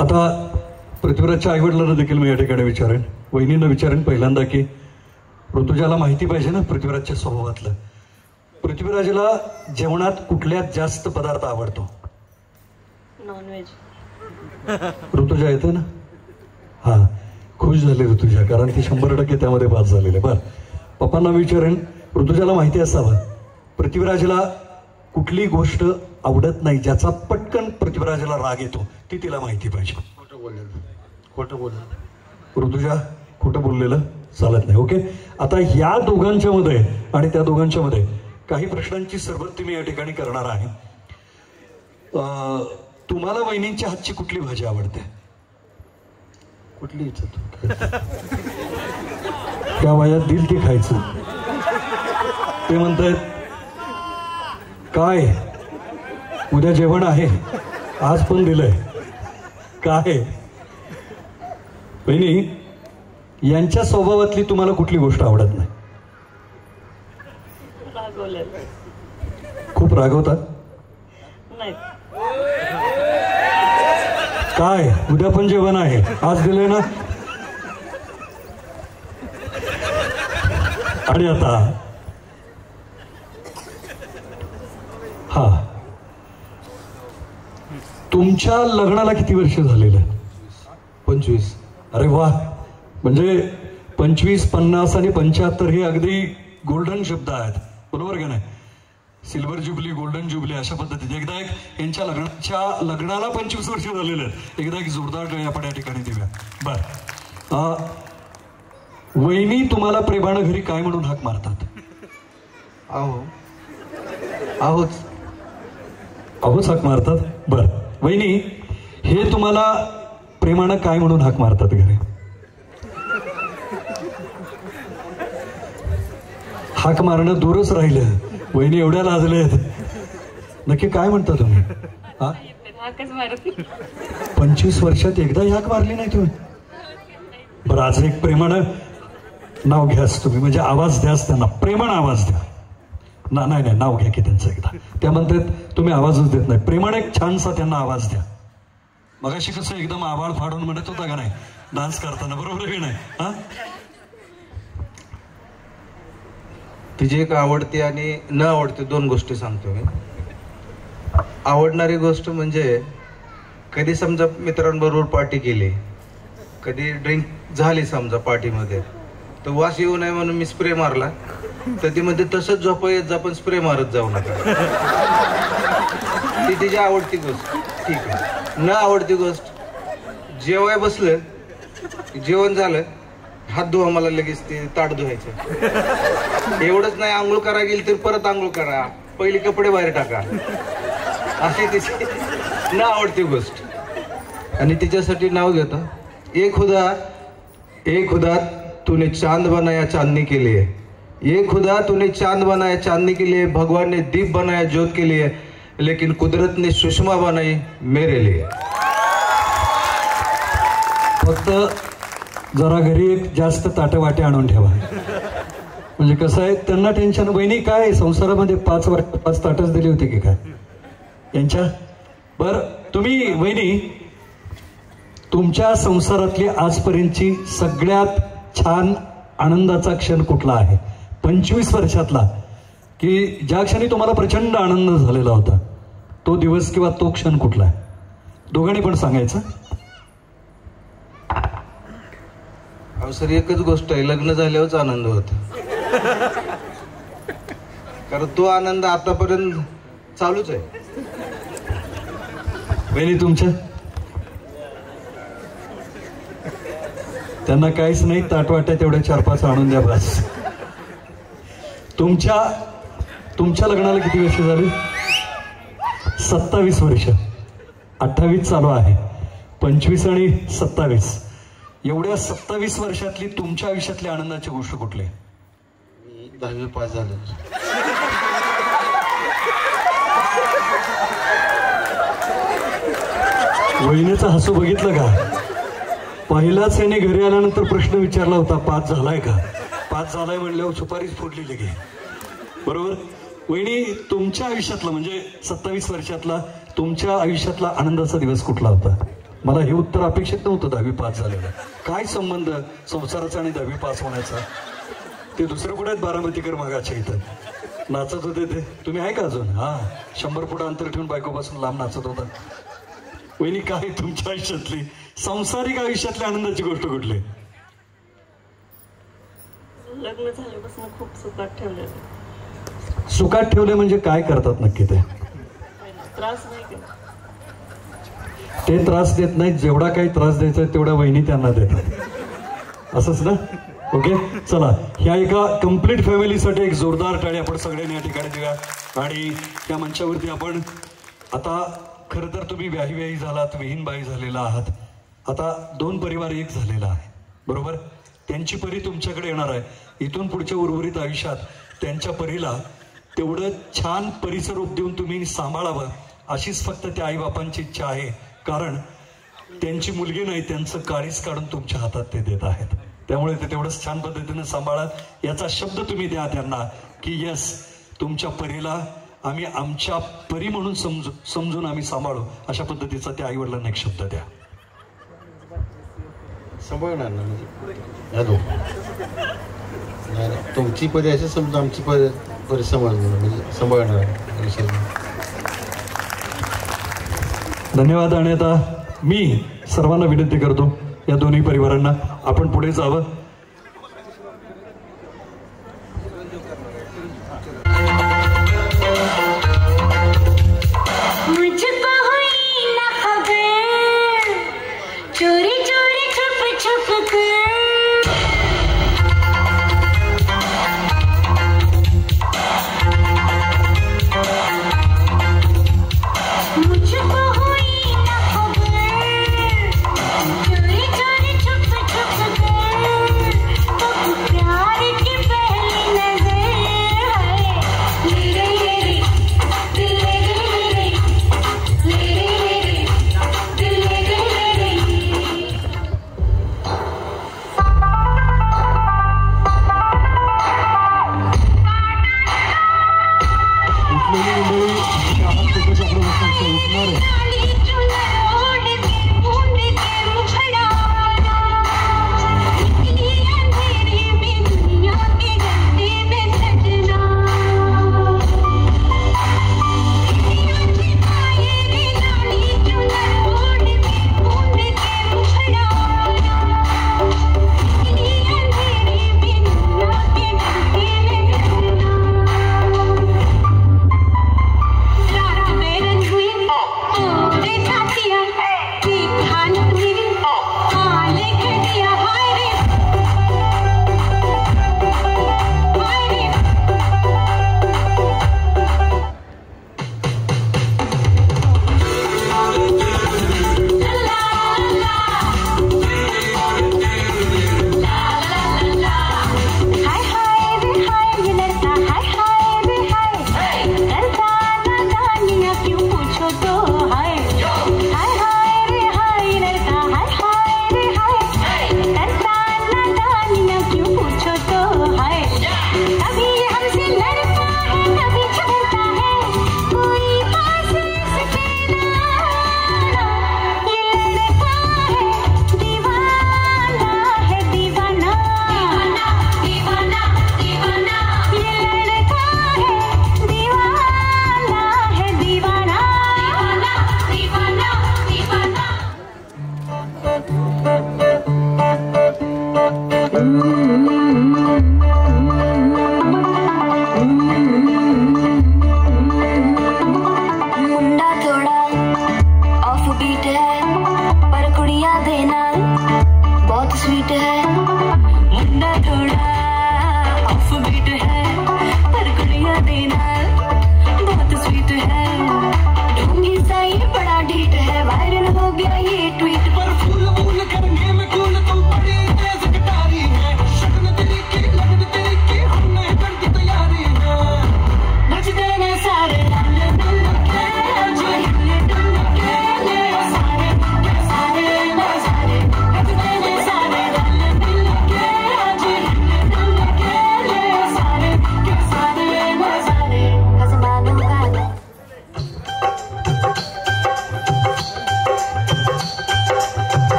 S1: आता पृथ्वीराजच्या आईवडिलांना देखील मी या ठिकाणी विचारेन, वहिनींना विचारेन पहिल्यांदा की ऋतुजाला माहिती पाहिजे ना पृथ्वीराजच्या स्वभावातलं. पृथ्वीराजला जेवणात कुठल्यात जास्त पदार्थ आवडतो?
S2: नॉनव्हेज.
S1: ऋतुजा येते ना? हा, खुश झाली ऋतुजा, कारण ती 100% त्यामध्ये पास झालेली. बर, पप्पांना विचारेन, ऋतुजाला माहिती असावं पृथ्वीराजला कुठली गोष्ट आवडत नाही, ज्याचा पटकन पृथ्वीराजला राग येतो, ती तिला माहिती पाहिजे. खोटं बोललेलं. ऋतुजा, खोटं बोललेलं चालत नाही. ओके. आता ह्या दोघांच्या मध्ये आणि त्या दोघांच्या मध्ये काही प्रश्नांची सरबत्ती मी या ठिकाणी करणार आहे. तुम्हाला वहिनींच्या हातची कुठली भाजी आवडते? कुठली इच्छा त्या वयात दिल ती खायचं. ते म्हणतात काय उद्या जेवण आहे, आज पण दिलंय काय? बहिणी, यांच्या स्वभावातली तुम्हाला कुठली गोष्ट आवडत नाही? खूप रागवतात?
S2: नाही.
S1: काय उद्या पण जेवण आहे, आज दिलंय ना? आणि आता हा, तुमच्या लग्नाला किती वर्ष झालेलं?
S14: 25.
S1: अरे वा, म्हणजे 25, 50 आणि 75 हे अगदी गोल्डन शब्द आहेत, बरोबर का नाही? सिल्वर जुबली, गोल्डन जुबली अशा पद्धतीने एकदा एक यांच्या लग्नाला 25 वर्ष झालेलं आहे. एकदा एक जोरदार टाळी आपण या ठिकाणी देऊया. बर, वहिनी तुम्हाला प्रेमानं घरी काय म्हणून हाक मारतात? अहोच हाक मारतात. बर, वहिनी हे तुम्हाला प्रेमानं काय म्हणून हाक मारतात घरी? हाक मारणं दूरच राहिलं, वहिनी एवढ्या लाजल्या आहेत. नक्की काय म्हणता तुम्ही? 25 वर्षात एकदा हाक मारली नाही तुम्ही? बरं, आज एक प्रेमानं नाव घ्यास तुम्ही, म्हणजे आवाज द्यास त्यांना, प्रेमानं आवाज द्या. नाही, नाव घ्या की त्यांचं एकदा. त्या म्हणतात तुम्ही आवाजच देत नाही, प्रेमानं एक छानसा त्यांना आवाज द्या. मगाशी कसं एकदम आवाज फाडून म्हणत होता का नाही, डान्स करताना, बरोबर आहे की नाही? हा,
S14: तिची एक आवडती आणि न आवडती दोन गोष्टी सांगतो मी. आवडणारी गोष्ट म्हणजे कधी समजा मित्रांबरोबर पार्टी केली, कधी ड्रिंक झाली समजा पार्टीमध्ये, तर वास येऊ नये म्हणून मी स्प्रे मारला, तर ती मध्ये तसंच झोप येत जा पण स्प्रे मारत जाऊ नका. ती तिची आवडती गोष्ट. ठीक आहे. न आवडती गोष्ट, जेवाय बसलं, जेवण झालं, हात धुवा मला लगेच ते ताट धुवायचं. एवढंच नाही, आंघोळ करा गेली तर परत आंघोळ करा, पहिले कपडे बाहेर टाका, अशी तिची न आवडती गोष्ट. आणि तिच्यासाठी नाव घेतो, ए खुदा तूने चांद बनाया चांदनी के लिए, ये खुदा तूने चांद बनाया चांदनी के लिए, भगवान ने दीप बनाया ज्योत के लिए, लेकिन कुदरत ने सुषमा बनाई मेरे लिए.
S1: फक्त जरा घरी एक जास्त ताटे वाटे आणून ठेवा. म्हणजे कसं आहे, त्यांना टेन्शन, बहिणी काय संसारामध्ये 5 ताटच दिली होती की काय यांच्या? बरं, तुम्ही वहिनी तुमच्या संसारातली आजपर्यंतची सगळ्यात छान आनंदाचा क्षण कुठला आहे 25 वर्षातला, की ज्या क्षणी तुम्हाला प्रचंड आनंद झालेला होता, तो दिवस किंवा तो क्षण कुठला आहे? दोघांनी पण सांगायचं.
S14: अहो सर, एकच गोष्ट आहे, लग्न झाल्यावरच आनंद होता. कारण तो आनंद आतापर्यंत चालूच आहे.
S1: बहिणी तुमच्या? त्यांना काहीच नाही, ताटवाट्या तेवढ्या 4-5 आणून द्या बस. तुमच्या लग्नाला किती वर्ष झाली? 27 वर्ष. 28 चालू आहे, 25 आणि 27. एवढ्या 27 वर्षातली तुमच्या आयुष्यातली आनंदाची गोष्ट कुठली?
S15: 10वी पास झाले.
S1: वहिनीचं हसू बघितलं का? पहिलाच याने घरी आल्यानंतर प्रश्न विचारला होता, पास झालाय का? पास झालाय म्हणल्यावर सुपारीच फोडली लगे, बरोबर? वहिनी तुमच्या आयुष्यातला, म्हणजे 27 वर्षातला तुमच्या आयुष्यातला आनंदाचा दिवस कुठला होता? मला हे उत्तर अपेक्षित नव्हतं 10वी पास झालेलं. काय संबंध संसाराचा आणि 10वी पास होण्याचा? ते दुसरं कुठे आहेत बारामतीकर मागाच्या इथं नाचत होते ते, तुम्ही आहे का अजून? हा, 100 फूट अंतर ठेवून बायकोपासून लांब नाचत होता. वहिनी काय तुमच्या आयुष्यातली सांसारिक आयुष्यातल्या आनंदाची गोष्ट कुठली?
S2: लग्न झाल्यापासून खूप सुखात ठेवलेलं.
S1: सुखात ठेवले म्हणजे काय करतात नक्की ते?
S2: त्रास नाही केला.
S1: ते त्रास देत नाहीत, जेवढा काही त्रास द्यायचा तेवढ्या वहिनी त्यांना देतात, असंच ना? ओके, चला, ह्या एका कम्प्लीट फॅमिलीसाठी एक जोरदार टाळी आपण सगळ्यांनी या ठिकाणी देऊया. आणि त्या मंचावरती आपण आता, खरं तर तुम्ही व्याही झालात, विहीनबाई झालेला आहात, आता 2 परिवार एक झालेला आहे, बरोबर? त्यांची परी तुमच्याकडे येणार आहे. इथून पुढच्या उर्वरित आयुष्यात त्यांच्या परीला तेवढं छान परिसरूप देऊन तुम्ही सांभाळावं, अशीच फक्त त्या आईबापांची इच्छा आहे. कारण त्यांची मुलगी नाही, त्यांचं काळीच काढून तुमच्या हातात ते देत आहेत. त्यामुळे ते तेवढंच छान पद्धतीने सांभाळा. याचा शब्द तुम्ही द्या त्यांना की यस, तुमच्या परीला आम्ही आमच्या परी म्हणून समजून आम्ही सांभाळू, अशा पद्धतीचा त्या आईवडिलांना एक शब्द द्या.
S15: सांभाळणार ना, म्हणजे हॅलो, तुमची परी असे समजा आमची परी सांभाळणार, म्हणजे सांभाळणार.
S1: धन्यवाद. आणि आता मी सर्वांना विनंती करतो, या दोन्ही परिवारांना आपण पुढे जावं.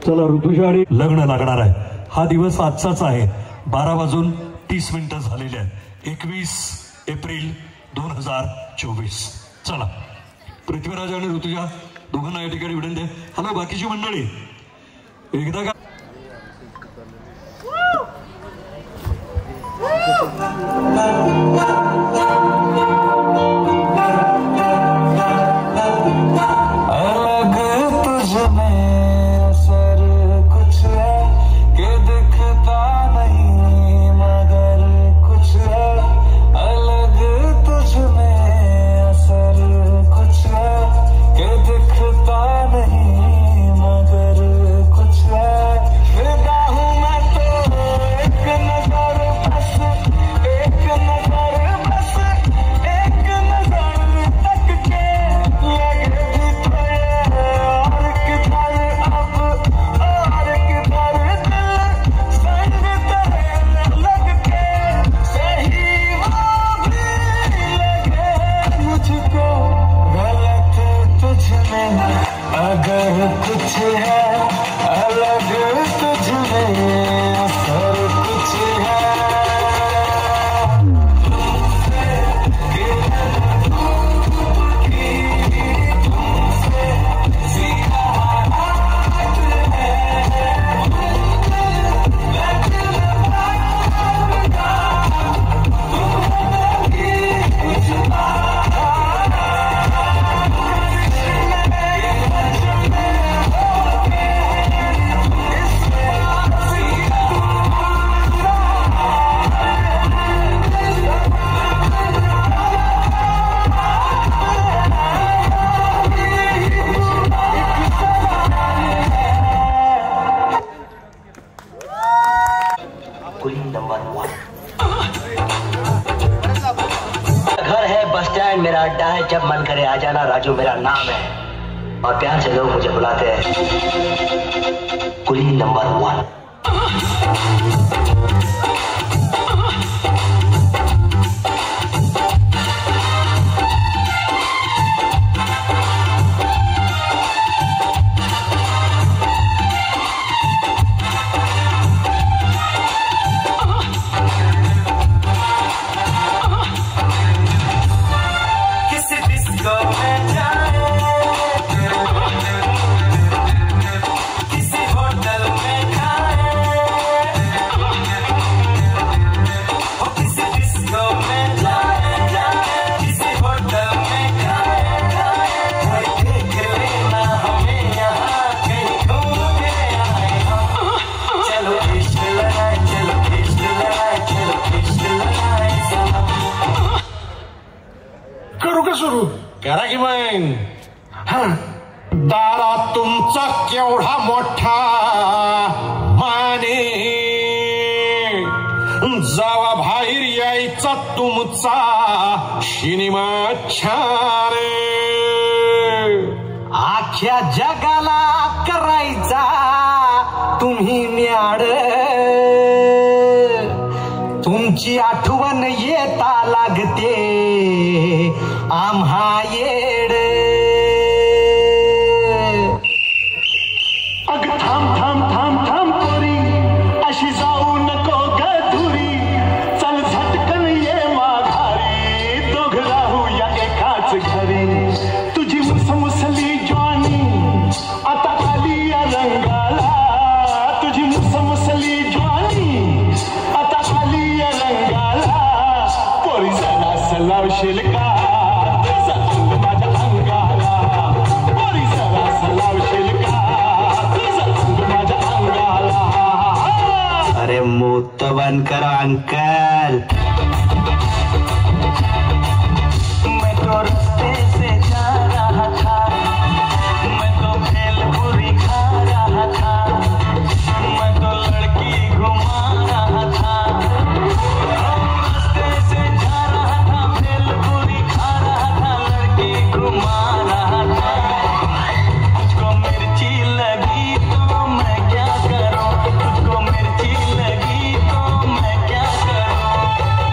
S1: चला ऋतुजा आणि लग्न लागणार आहे. हा दिवस आजचाच आहे. 12:30 झालेले आहेत. 21 एप्रिल 2024. चला पृथ्वीराज आणि ऋतुजा दोघांना या ठिकाणी विनंती आहे. हॅलो बाकीची मंडळी एकदा का
S12: अलग तुझ में असर कुछ है कि दिखता नहीं मगर कुछ है. अलग तुझ में असर कुछ है कि दिखता नहीं मगर कुछ है. फिदा हूँ मैं तो एक नजर बस, एक नजर बस, एक नजर तक के लगे भी तो ये और किधर अब और किधर दिल संग तेरे लग के सही वो भी लगे मुझको. गलत तुझ में अगर कुछ है, अलग तुझ में असर कुछ है.
S17: घर है बस स्टैंड मेरा अड्डा है, जब मन करे आ जाना. राजू मेरा नाम है और प्यार से लोग मुझे बुलाते हैं कुली नंबर 1.
S15: करा की मग. दारात तुमचा केवढा मोठा माने, जावा बाहेर यायचा तुमचा सिनेमा छान.
S12: आख्या जगाला करायचा तुम्ही न्याड. तुमची आठवण येता लागते आम्हा येड.
S18: अग थांब थांब थांब थांब पोरी, अशी जाऊ नको गधुरी. चल झटकन ये माघारी, दोघ राहूया एकाच घरी. तुझी मुसमुसली ज्वानी आता खाली या रंगाला. तुझी मुसमुसली ज्वानी आता खाली या रंगाला. पोरी जरा सलावशील का माझ्या अंगाला. पोरी जरा सलावशील का माझ्या अंगाला.
S17: अरे मुंह तो बंद करो अंकल.
S12: मैं तो रास्ते से जा रहा था, मैं तो भेलपुरी खा रहा था, मैं तो लड़की घुमा रहा था. रास्ते से जा रहा था, भेलपुरी खा रहा था, लड़की घुमा रहा था. तुझको मिर्ची लगी तो मैं क्या करूं, तुझको मिर्ची लगी तो मैं क्या करूं.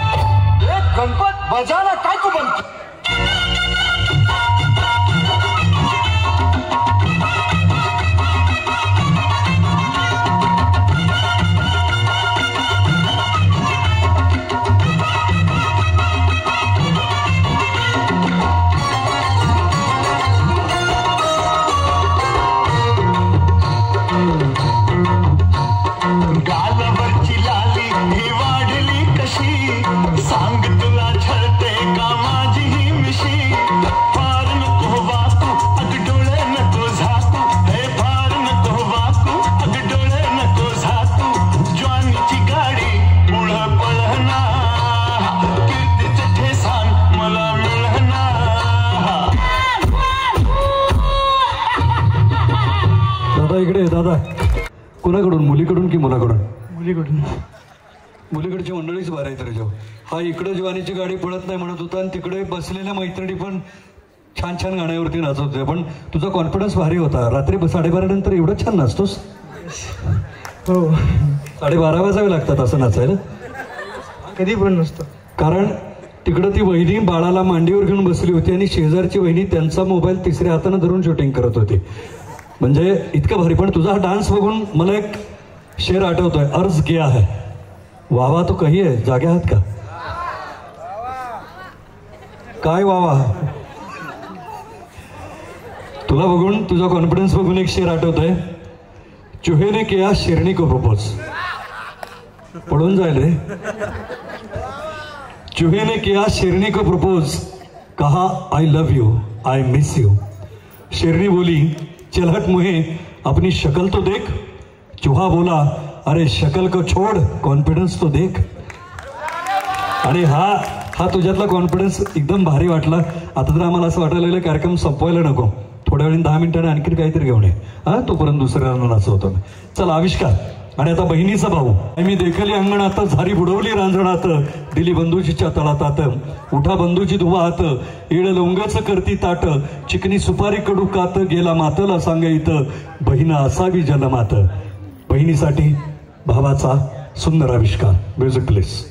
S1: दादा इकडे दादा. कोणाकडून, मुलीकडून की मुलाकडून?
S10: मुलीकडून.
S1: मुलीकडची मंडळीच बरं आहे तर जेव्हा हा इकडे जवानीची गाडी पळत नाही म्हणत होता आणि तिकडे बसलेल्या मैत्रिणी पण छान छान गाण्यावरती नाचत होते. पण तुझा कॉन्फिडन्स भारी होता. रात्री 12:30 नंतर एवढं छान नाचतोस.
S10: हो
S1: 12:30 वाजावे लागतात असं नाचायला.
S10: कधी पण नसतं.
S1: कारण तिकडं ती वहिनी बाळाला मांडीवर घेऊन बसली होती आणि शेजारची वहिनी त्यांचा मोबाईल तिसऱ्या हाताने धरून शूटिंग करत होती. म्हणजे इतकं भारी. पण तुझा डान्स बघून मला एक शेर आठवतोय. अर्ज किया है वावा तो कही आहे. जागे आहात का? काय वावा. तुला बघून, तुझा कॉन्फिडन्स बघून एक शेर आठवतोय. चूहेने किया शेरनी को प्रपोज. पडून जाईल रे. चूहे ने किया शेरनी को प्रपोज, कहा I love you, I miss you. शेरनी बोली चल हट मुहे, अपनी शक्ल तो देख. चूहा बोला अरे शक्ल को छोड़, कॉन्फिडन्स तो देख. आणि हा तुझ्यातला कॉन्फिडन्स एकदम भारी वाटला. आता तर आम्हाला असं वाटायला लागलं कार्यक्रम संपवायला नको, थोड्या वेळी 10 मिनिटांनी आणखी काहीतरी घेऊन ये. तोपर्यंत दुसऱ्यांना नाचवतो मी. चला आविष्कार. आणि आता बहिणीचा भाऊ. मी देखली अंगणात, झारी बुडवली रांजणात, दिली बंधूजीच्या तळातात. उठा बंधूजी धुवा हात, येळ लोंगाच करती ताट, चिकनी सुपारी कडू कात, गेला मातला सांगायत, बहीण असावी जन्मात. बहिणीसाठी भावाचा सुंदर आविष्कार. Music please.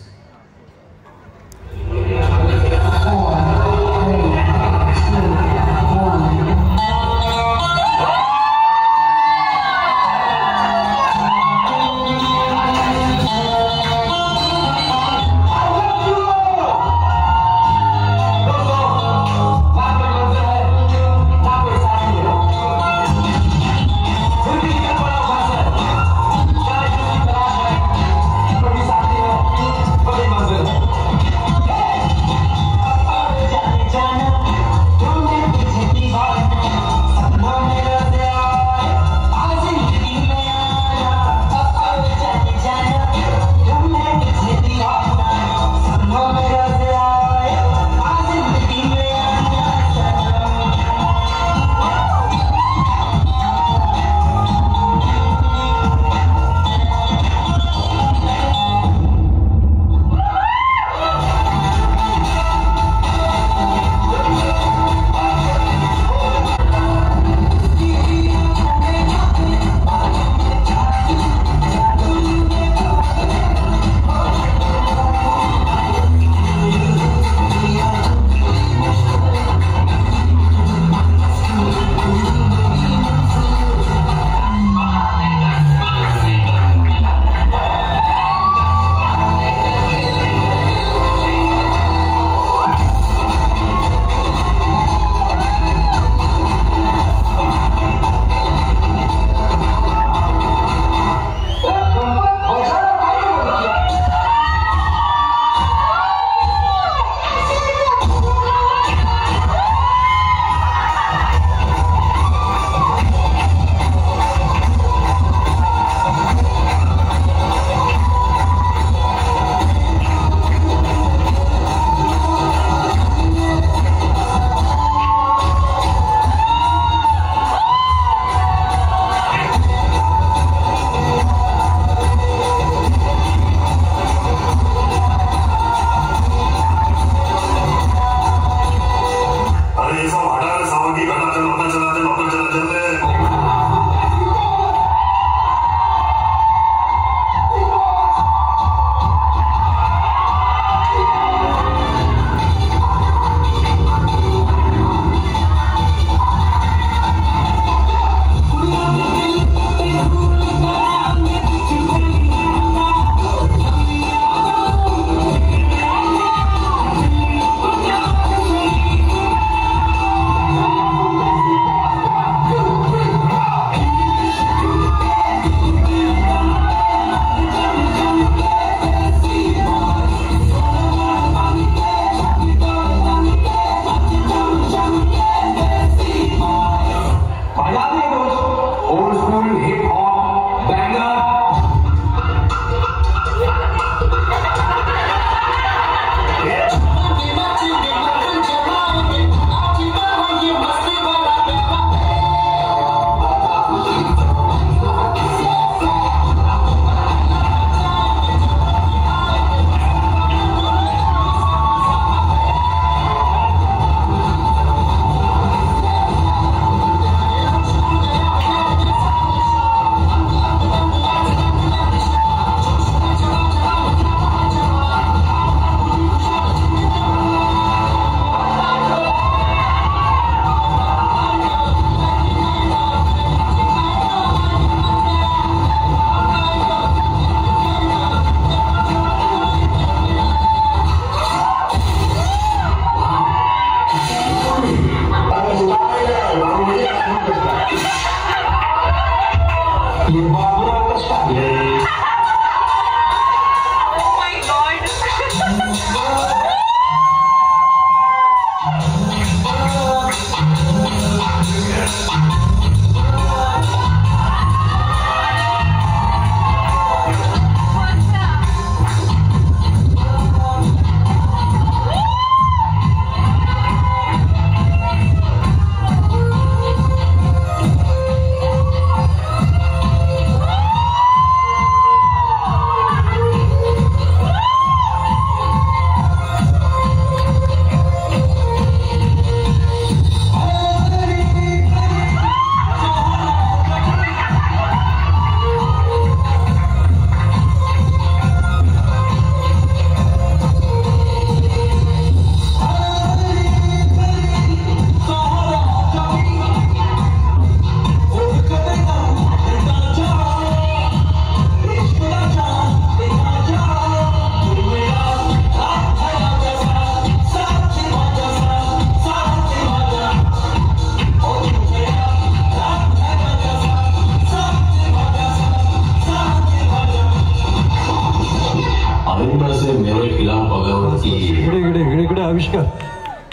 S1: इकडे आविष्कार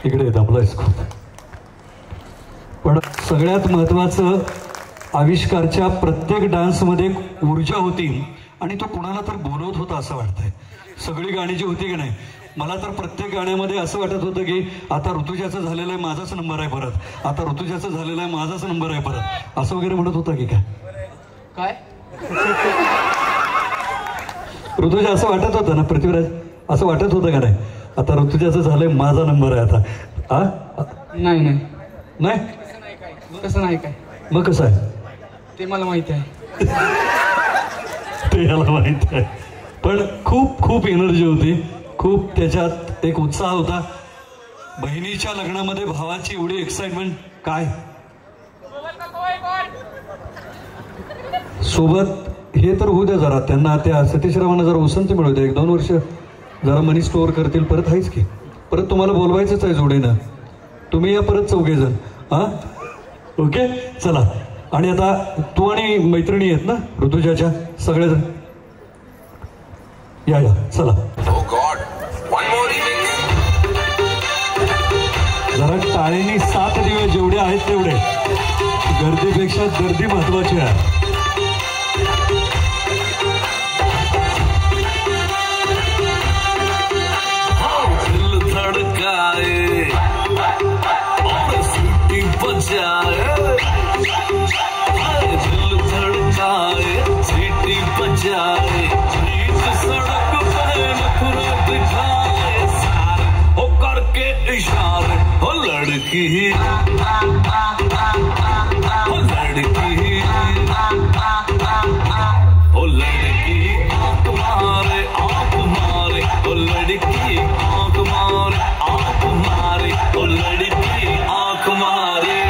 S1: इकडे दमलायस खूप. पण सगळ्यात महत्वाचं आविष्कारच्या प्रत्येक डान्समध्ये एक ऊर्जा होती आणि तो कुणाला तर बोलवत होता असं वाटतंय. सगळी गाणी जी होती की नाही, मला तर प्रत्येक गाण्यामध्ये असं वाटत होतं की आता ऋतुजाचं झालेलं आहे माझाच नंबर आहे परत, आता ऋतुजाचं झालेलं आहे माझाच नंबर आहे परत, असं वगैरे म्हणत होता की काय ऋतुजा असं वाटत होतं ना पृथ्वीराज, असं वाटत होतं का नाही आता ऋतुजाचं झालंय माझा नंबर आहे आता?
S5: नाही नाही
S1: नाही
S5: तसं नाही काय.
S1: मग कसं आहे
S5: ते मला माहिती आहे.
S1: ते याला माहिती आहे. पण खूप खूप एनर्जी होती, खूप त्याच्यात एक उत्साह होता. बहिणीच्या लग्नामध्ये भावाची एवढी एक्साइटमेंट काय सोबत, हे तर होऊ द्या जरा. त्यांना त्या सतीशरावांना जरा उसंती मिळू द्या, 1-2 वर्ष जरा मनी स्टोअर करतील. परत आहेच की, परत तुम्हाला बोलवायचंच आहे जोडीनं. तुम्ही या परत 4 जण. हा ओके चला. आणि आता तू आणि मैत्रिणी आहेत ना ऋतुजाच्या सगळेजण, या या चला. जरा टाळीनी 7 दिवस जेवढे आहेत तेवढे, गर्दीपेक्षा गर्दी महत्वाची आहे.
S18: दिल धड़काए सीटी बजाए बीच सड़क पे नखरे दिखाए सारे हो करके इशारे हो लड़की हो लड़की हो लड़की आंख मारे हो लड़की आंख मारे हो लड़की आंख मारे.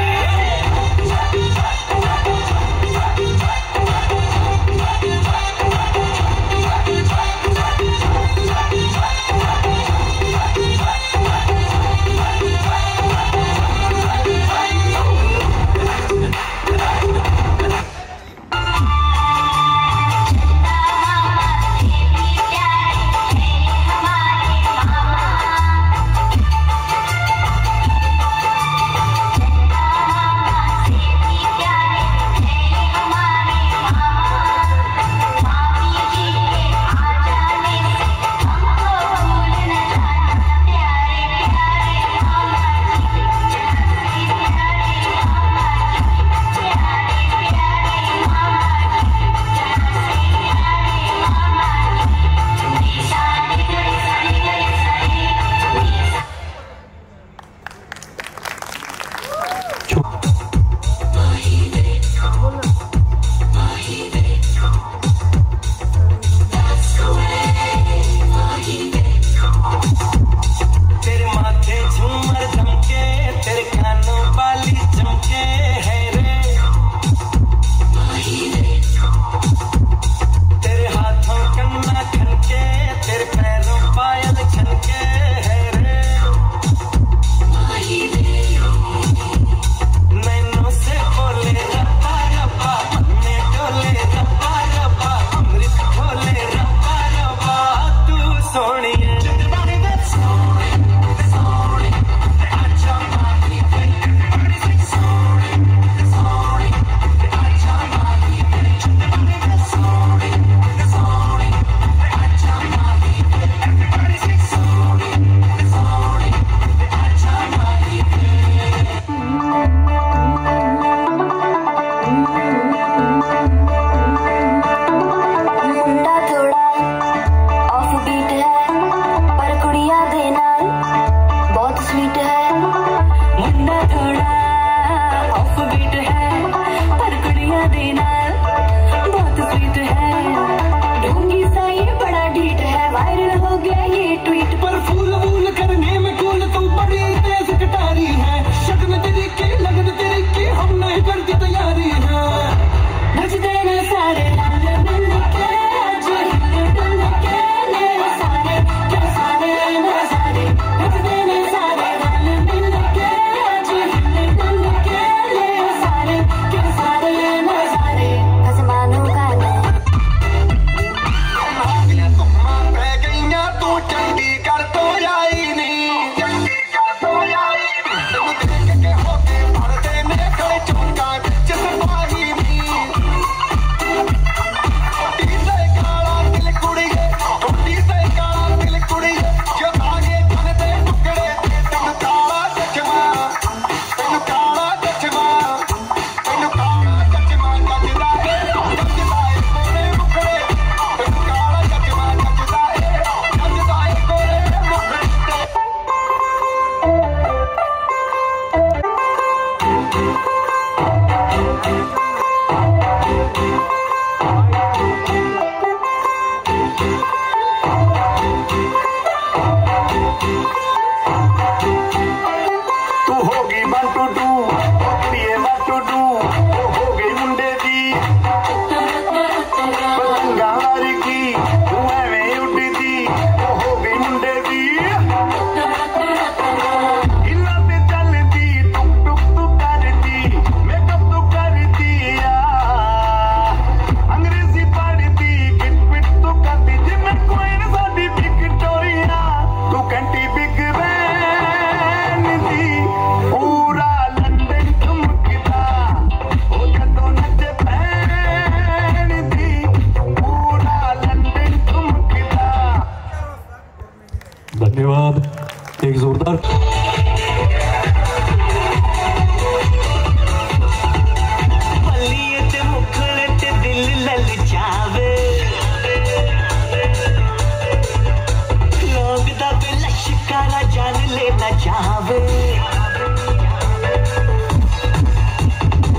S12: जावे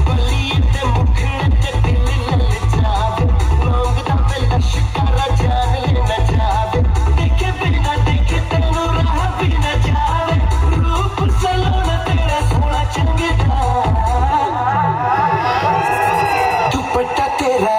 S12: बलिए मुखड़े दिल ललचावे मांगदा पे लश्करा जान न जावे देखे बेटा देखे तेनू राह भी न जावे रूप सलोना तेरा सोना चंगेदा दुपट्टा तेरा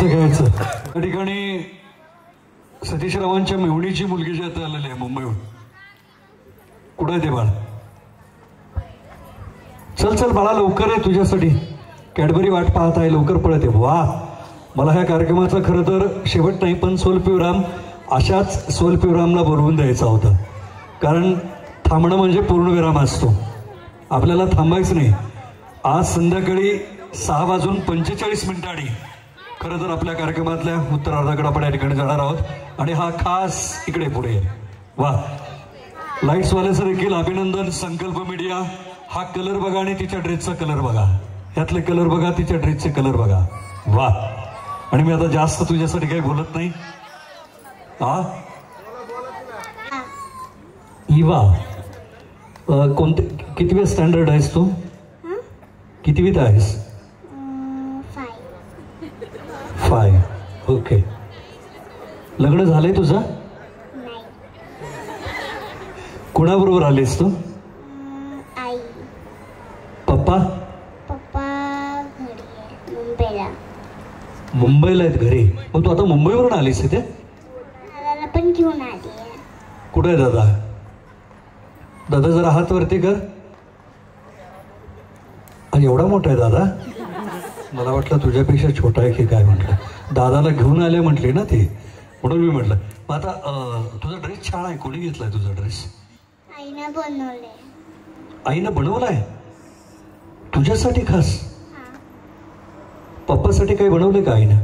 S1: घ्यायचं त्या ठिकाणी सतीशरावांच्या मेहुणीची मुलगी जी आता आलेली आहे मुंबईहून. कुठं आहे ते बाळ? चल चल बाळा लवकर आहे, तुझ्यासाठी कॅडबरी वाट पाहत आहे, लवकर पळत आहे. वा, मला ह्या कार्यक्रमाचा खरं तर शेवट नाही, पण सोलपिवराम अशाच सोलपिवरामला बोलवून द्यायचा होता. कारण थांबणं म्हणजे पूर्णविराम असतो, आपल्याला थांबायचं नाही. आज संध्याकाळी 6:45 खरं तर आपल्या कार्यक्रमातल्या उत्तरार्धाकडे आपण या ठिकाणी जाणार आहोत आणि हा खास इकडे पुढे आहे. वा, लाईट्सवाल्याचं देखील अभिनंदन. संकल्प मीडिया, हा कलर बघा आणि तिच्या ड्रेसचा कलर बघा, ह्यातले कलर बघा, तिच्या ड्रेसचे कलर बघा. वा, आणि मी आता जास्त तुझ्यासाठी काही बोलत नाही. हा इवा, कोणते कितवे स्टँडर्ड आहेस तू? कितवीत आहेस? 5. ओके. लग्न झालंय तुझं? कुणाबरोबर आलीस तू? पप्पा? मुंबईला आहेत घरी. मग तू आता मुंबईवरून आलीस इथे?
S11: पण घेऊन आली.
S1: कुठे आहे दादा? दादा जरा हात वरती कर. एवढा मोठा आहे दादा? मला वाटलं तुझ्यापेक्षा छोटा आहे की काय. म्हटलं दादाला घेऊन आले म्हटली ना ती, म्हणून मी म्हटलं. मग आता तुझा ड्रेस छान आहे, कोणी घेतलाय तुझा ड्रेस?
S11: आईनं बनवले.
S1: आईनं बनवलाय तुझ्यासाठी खास? पप्पासाठी काही बनवले का आईनं?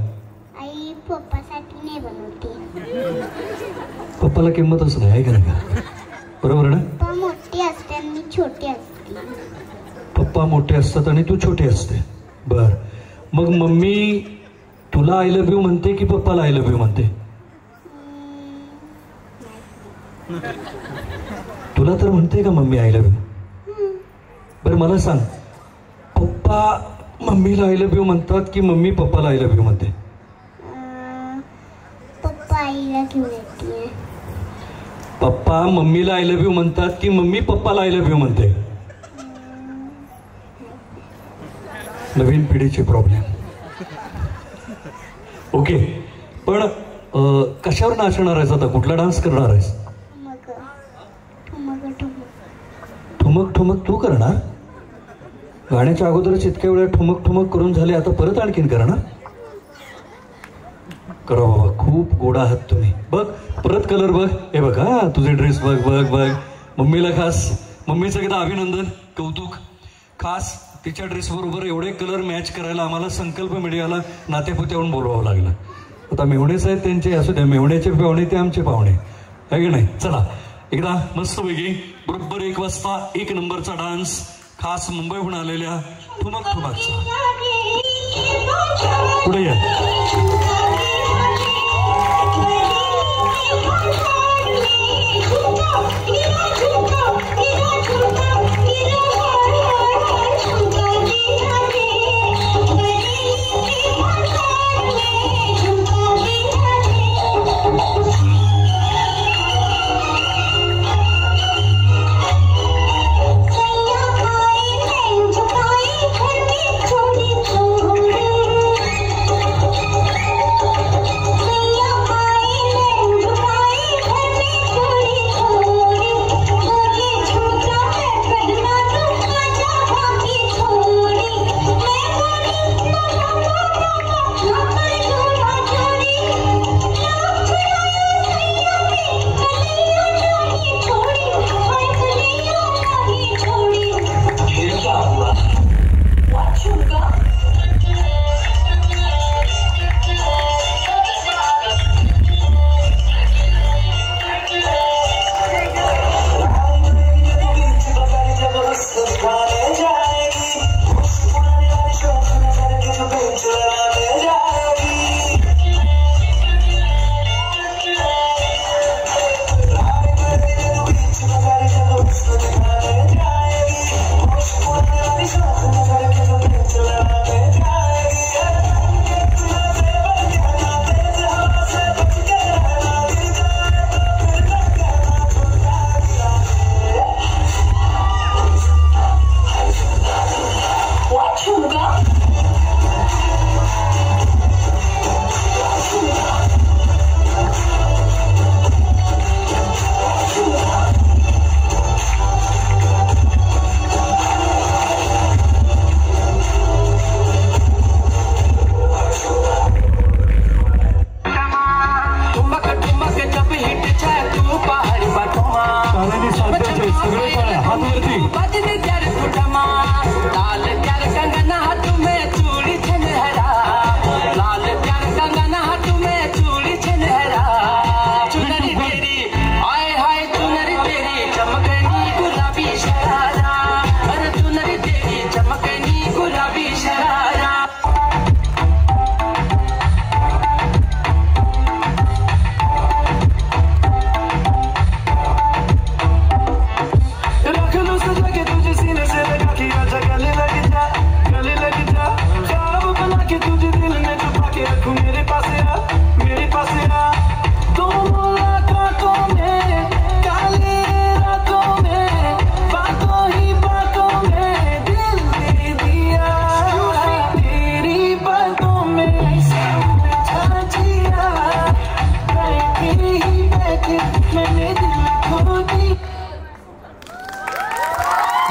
S11: आई पप्पासाठी नाही बनवते.
S1: पप्पाला किंमतच नाही आहे का? बरोबर ना?
S11: पप्पा मोठी असते आणि मी छोटी असते.
S1: पप्पा मोठे असतात आणि तू छोटे असते. बर, मग मम्मी तुला आय लव्ह यू म्हणते की पप्पाला आय लव्ह यू म्हणते? तुला तर म्हणते का मम्मी आय लव्ह यू? बरं मला सांग, पप्पा मम्मीला आय लव्ह यू म्हणतात की मम्मी पप्पाला आय लव्ह यू म्हणते?
S11: पप्पा आईला घेऊन येते.
S1: पप्पा मम्मीला आय लव्ह यू म्हणतात की मम्मी पप्पाला आय लव्ह यू म्हणते? नवीन पिढीचे प्रॉब्लेम. ओके, पण कशावर नाचणार आहेस आता? कुठला डान्स करणार आहेस? ठुमक ठुमक तू करणार? गाण्याच्या अगोदरच इतक्या वेळा ठुमक ठुमक करून झाले, आता परत आणखीन करणार? करा बाबा, खूप गोड आहात तुम्ही. बघ परत कलर बघ. हे बघ, हा तुझे ड्रेस बघ बघ बघ. मम्मीला खास, मम्मीचं एकदा अभिनंदन, कौतुक. खास तिच्या ड्रेस बरोबर एवढे कलर मॅच करायला आम्हाला संकल्प मीडियाला नातेपुत्याहून बोलवावं लागलं. आता मेहुणेच आहेत त्यांचे, असू द्या, मेहुण्याचे पाहुणे ते आमचे पाहुणे आहे की नाही. चला एकदा मस्तपैकी बरोबर 1 वाजता 1 नंबरचा डान्स खास मुंबईहून आलेल्या ठुमक ठुमकचा. पुढे या.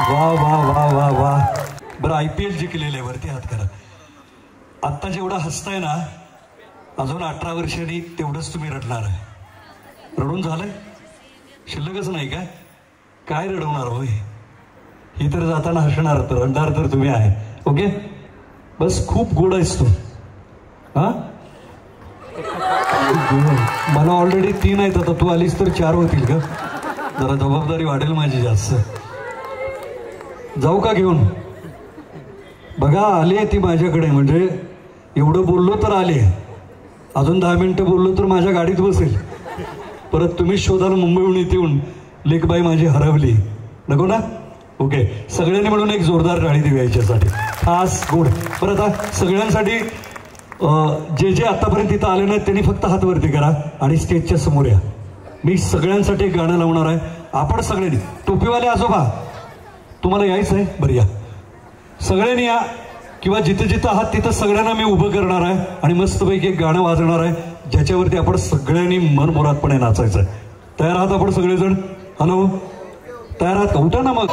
S1: वा वा वा वा वा. बरं IPL जिंकलेले वरती हात करा. आत्ता जेवढा हसताय ना, अजून 18 वर्षांनी तेवढंच तुम्ही रडणार आहे. रडून झालंय? शिल्लकच नाही काय? काय रडवणार होय? ही तर जाताना हसणार, तर रडणार तर तुम्ही आहे. ओके, बस खूप गोड आहेस तू. हा, मला ऑलरेडी 3 आहेत, आता तू आलीस तर 4 होतील का? जरा जबाबदारी वाढेल माझी जास्त. जाऊ का घेऊन? बघा आले ती माझ्याकडे, म्हणजे एवढं बोललो तर आले. अजून 10 मिनिटं बोललो तर माझ्या गाडीत बसेल. परत तुम्ही शोधाल मुंबईहून इथे येऊन लेकबाई माझी हरवली, नको ना. ओके, सगळ्यांनी म्हणून एक जोरदार टाळी देऊ याच्यासाठी. खास गोड. बरं आता सगळ्यांसाठी जे आतापर्यंत इथं आले नाहीत त्यांनी फक्त हात वरती करा आणि स्टेजच्या समोर या. मी सगळ्यांसाठी एक गाणं लावणार आहे. आपण सगळ्यांनी, टोपीवाले आजोबा तुम्हाला यायचं आहे, बरं या सगळ्यांनी या, किंवा जिथं जिथं आहात तिथं सगळ्यांना मी उभं करणार आहे आणि मस्तपैकी एक गाणं वाजवणार आहे ज्याच्यावरती आपण सगळ्यांनी मनमोरादपणे नाचायचं आहे. तयार आहात आपण सगळेजण? हॅलो, तयार आहात का? उठा ना मग.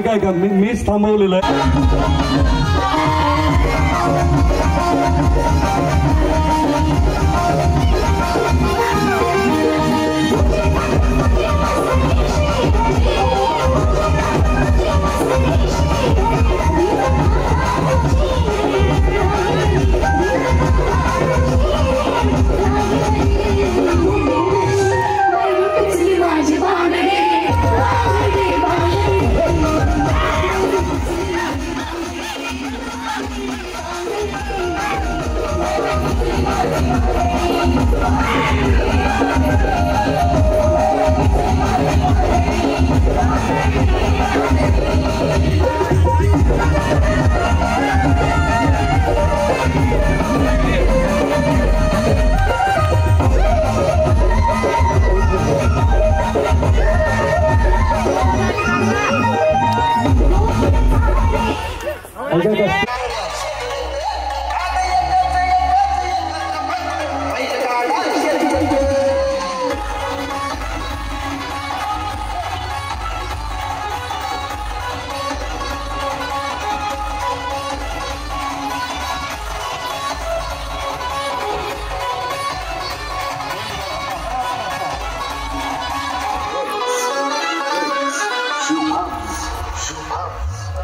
S1: ऐका मीच थांबवलेलं आहे.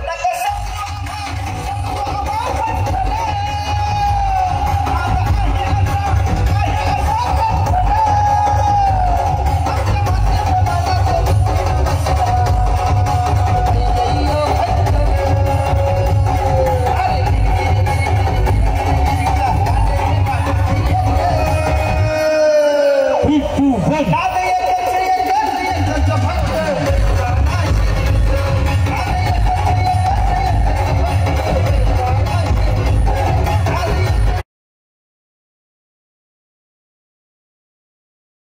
S12: Like I said.